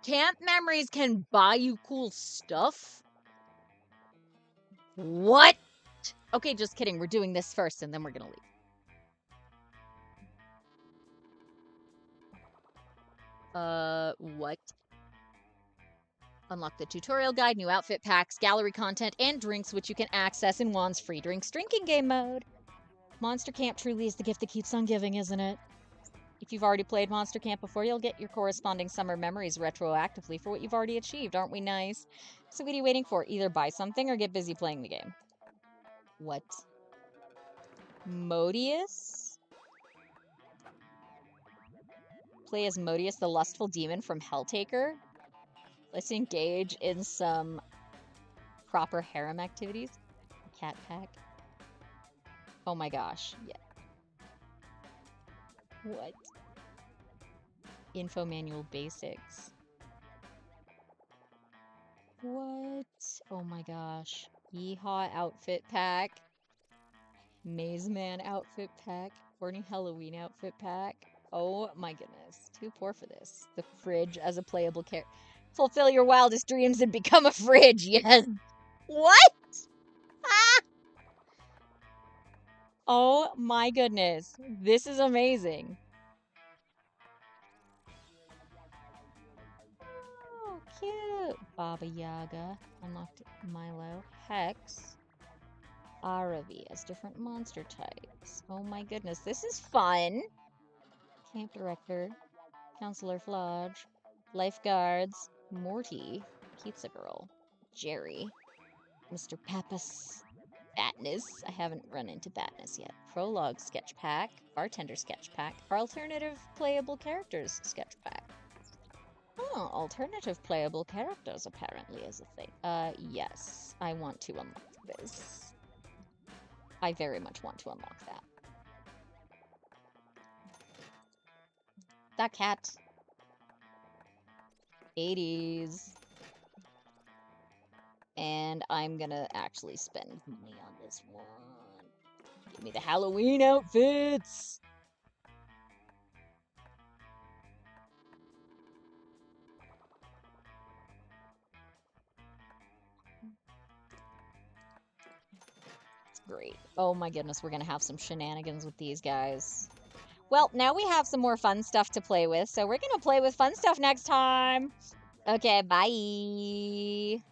Camp Memories can buy you cool stuff? What? Okay, just kidding. We're doing this first and then we're gonna leave. What? Unlock the tutorial guide, new outfit packs, gallery content, and drinks which you can access in Juan's free drinks drinking game mode. Monster Camp truly is the gift that keeps on giving, isn't it? If you've already played Monster Camp before, you'll get your corresponding summer memories retroactively for what you've already achieved. Aren't we nice? So what are you waiting for? Either buy something or get busy playing the game. What? Modius? Play as Modius, the lustful demon from Helltaker. Let's engage in some proper harem activities. Cat pack. Oh my gosh. Yeah. What? Info manual basics. What? Oh my gosh. Yeehaw outfit pack. Maze Man outfit pack. Horny Halloween outfit pack. Oh my goodness. Too poor for this. The fridge as a playable character. Fulfill your wildest dreams and become a fridge. Yes. What? Ah! Oh my goodness. This is amazing. Oh, cute. Baba Yaga. Unlocked Milo. Hex. Aravi as different monster types. Oh my goodness. This is fun. Camp Director. Counselor Flodge. Lifeguards. Morty. Pizza Girl. Jerry. Mr. Pappas. Batness. I haven't run into Batness yet. Prologue sketch pack. Bartender sketch pack. Alternative playable characters sketch pack. Oh, alternative playable characters apparently is a thing. Yes. I want to unlock this. I very much want to unlock that. That cat. 80s. And I'm gonna actually spend money on this one. Give me the Halloween outfits! It's great. Oh my goodness, we're gonna have some shenanigans with these guys. Well, now we have some more fun stuff to play with, so we're gonna play with fun stuff next time! Okay, bye!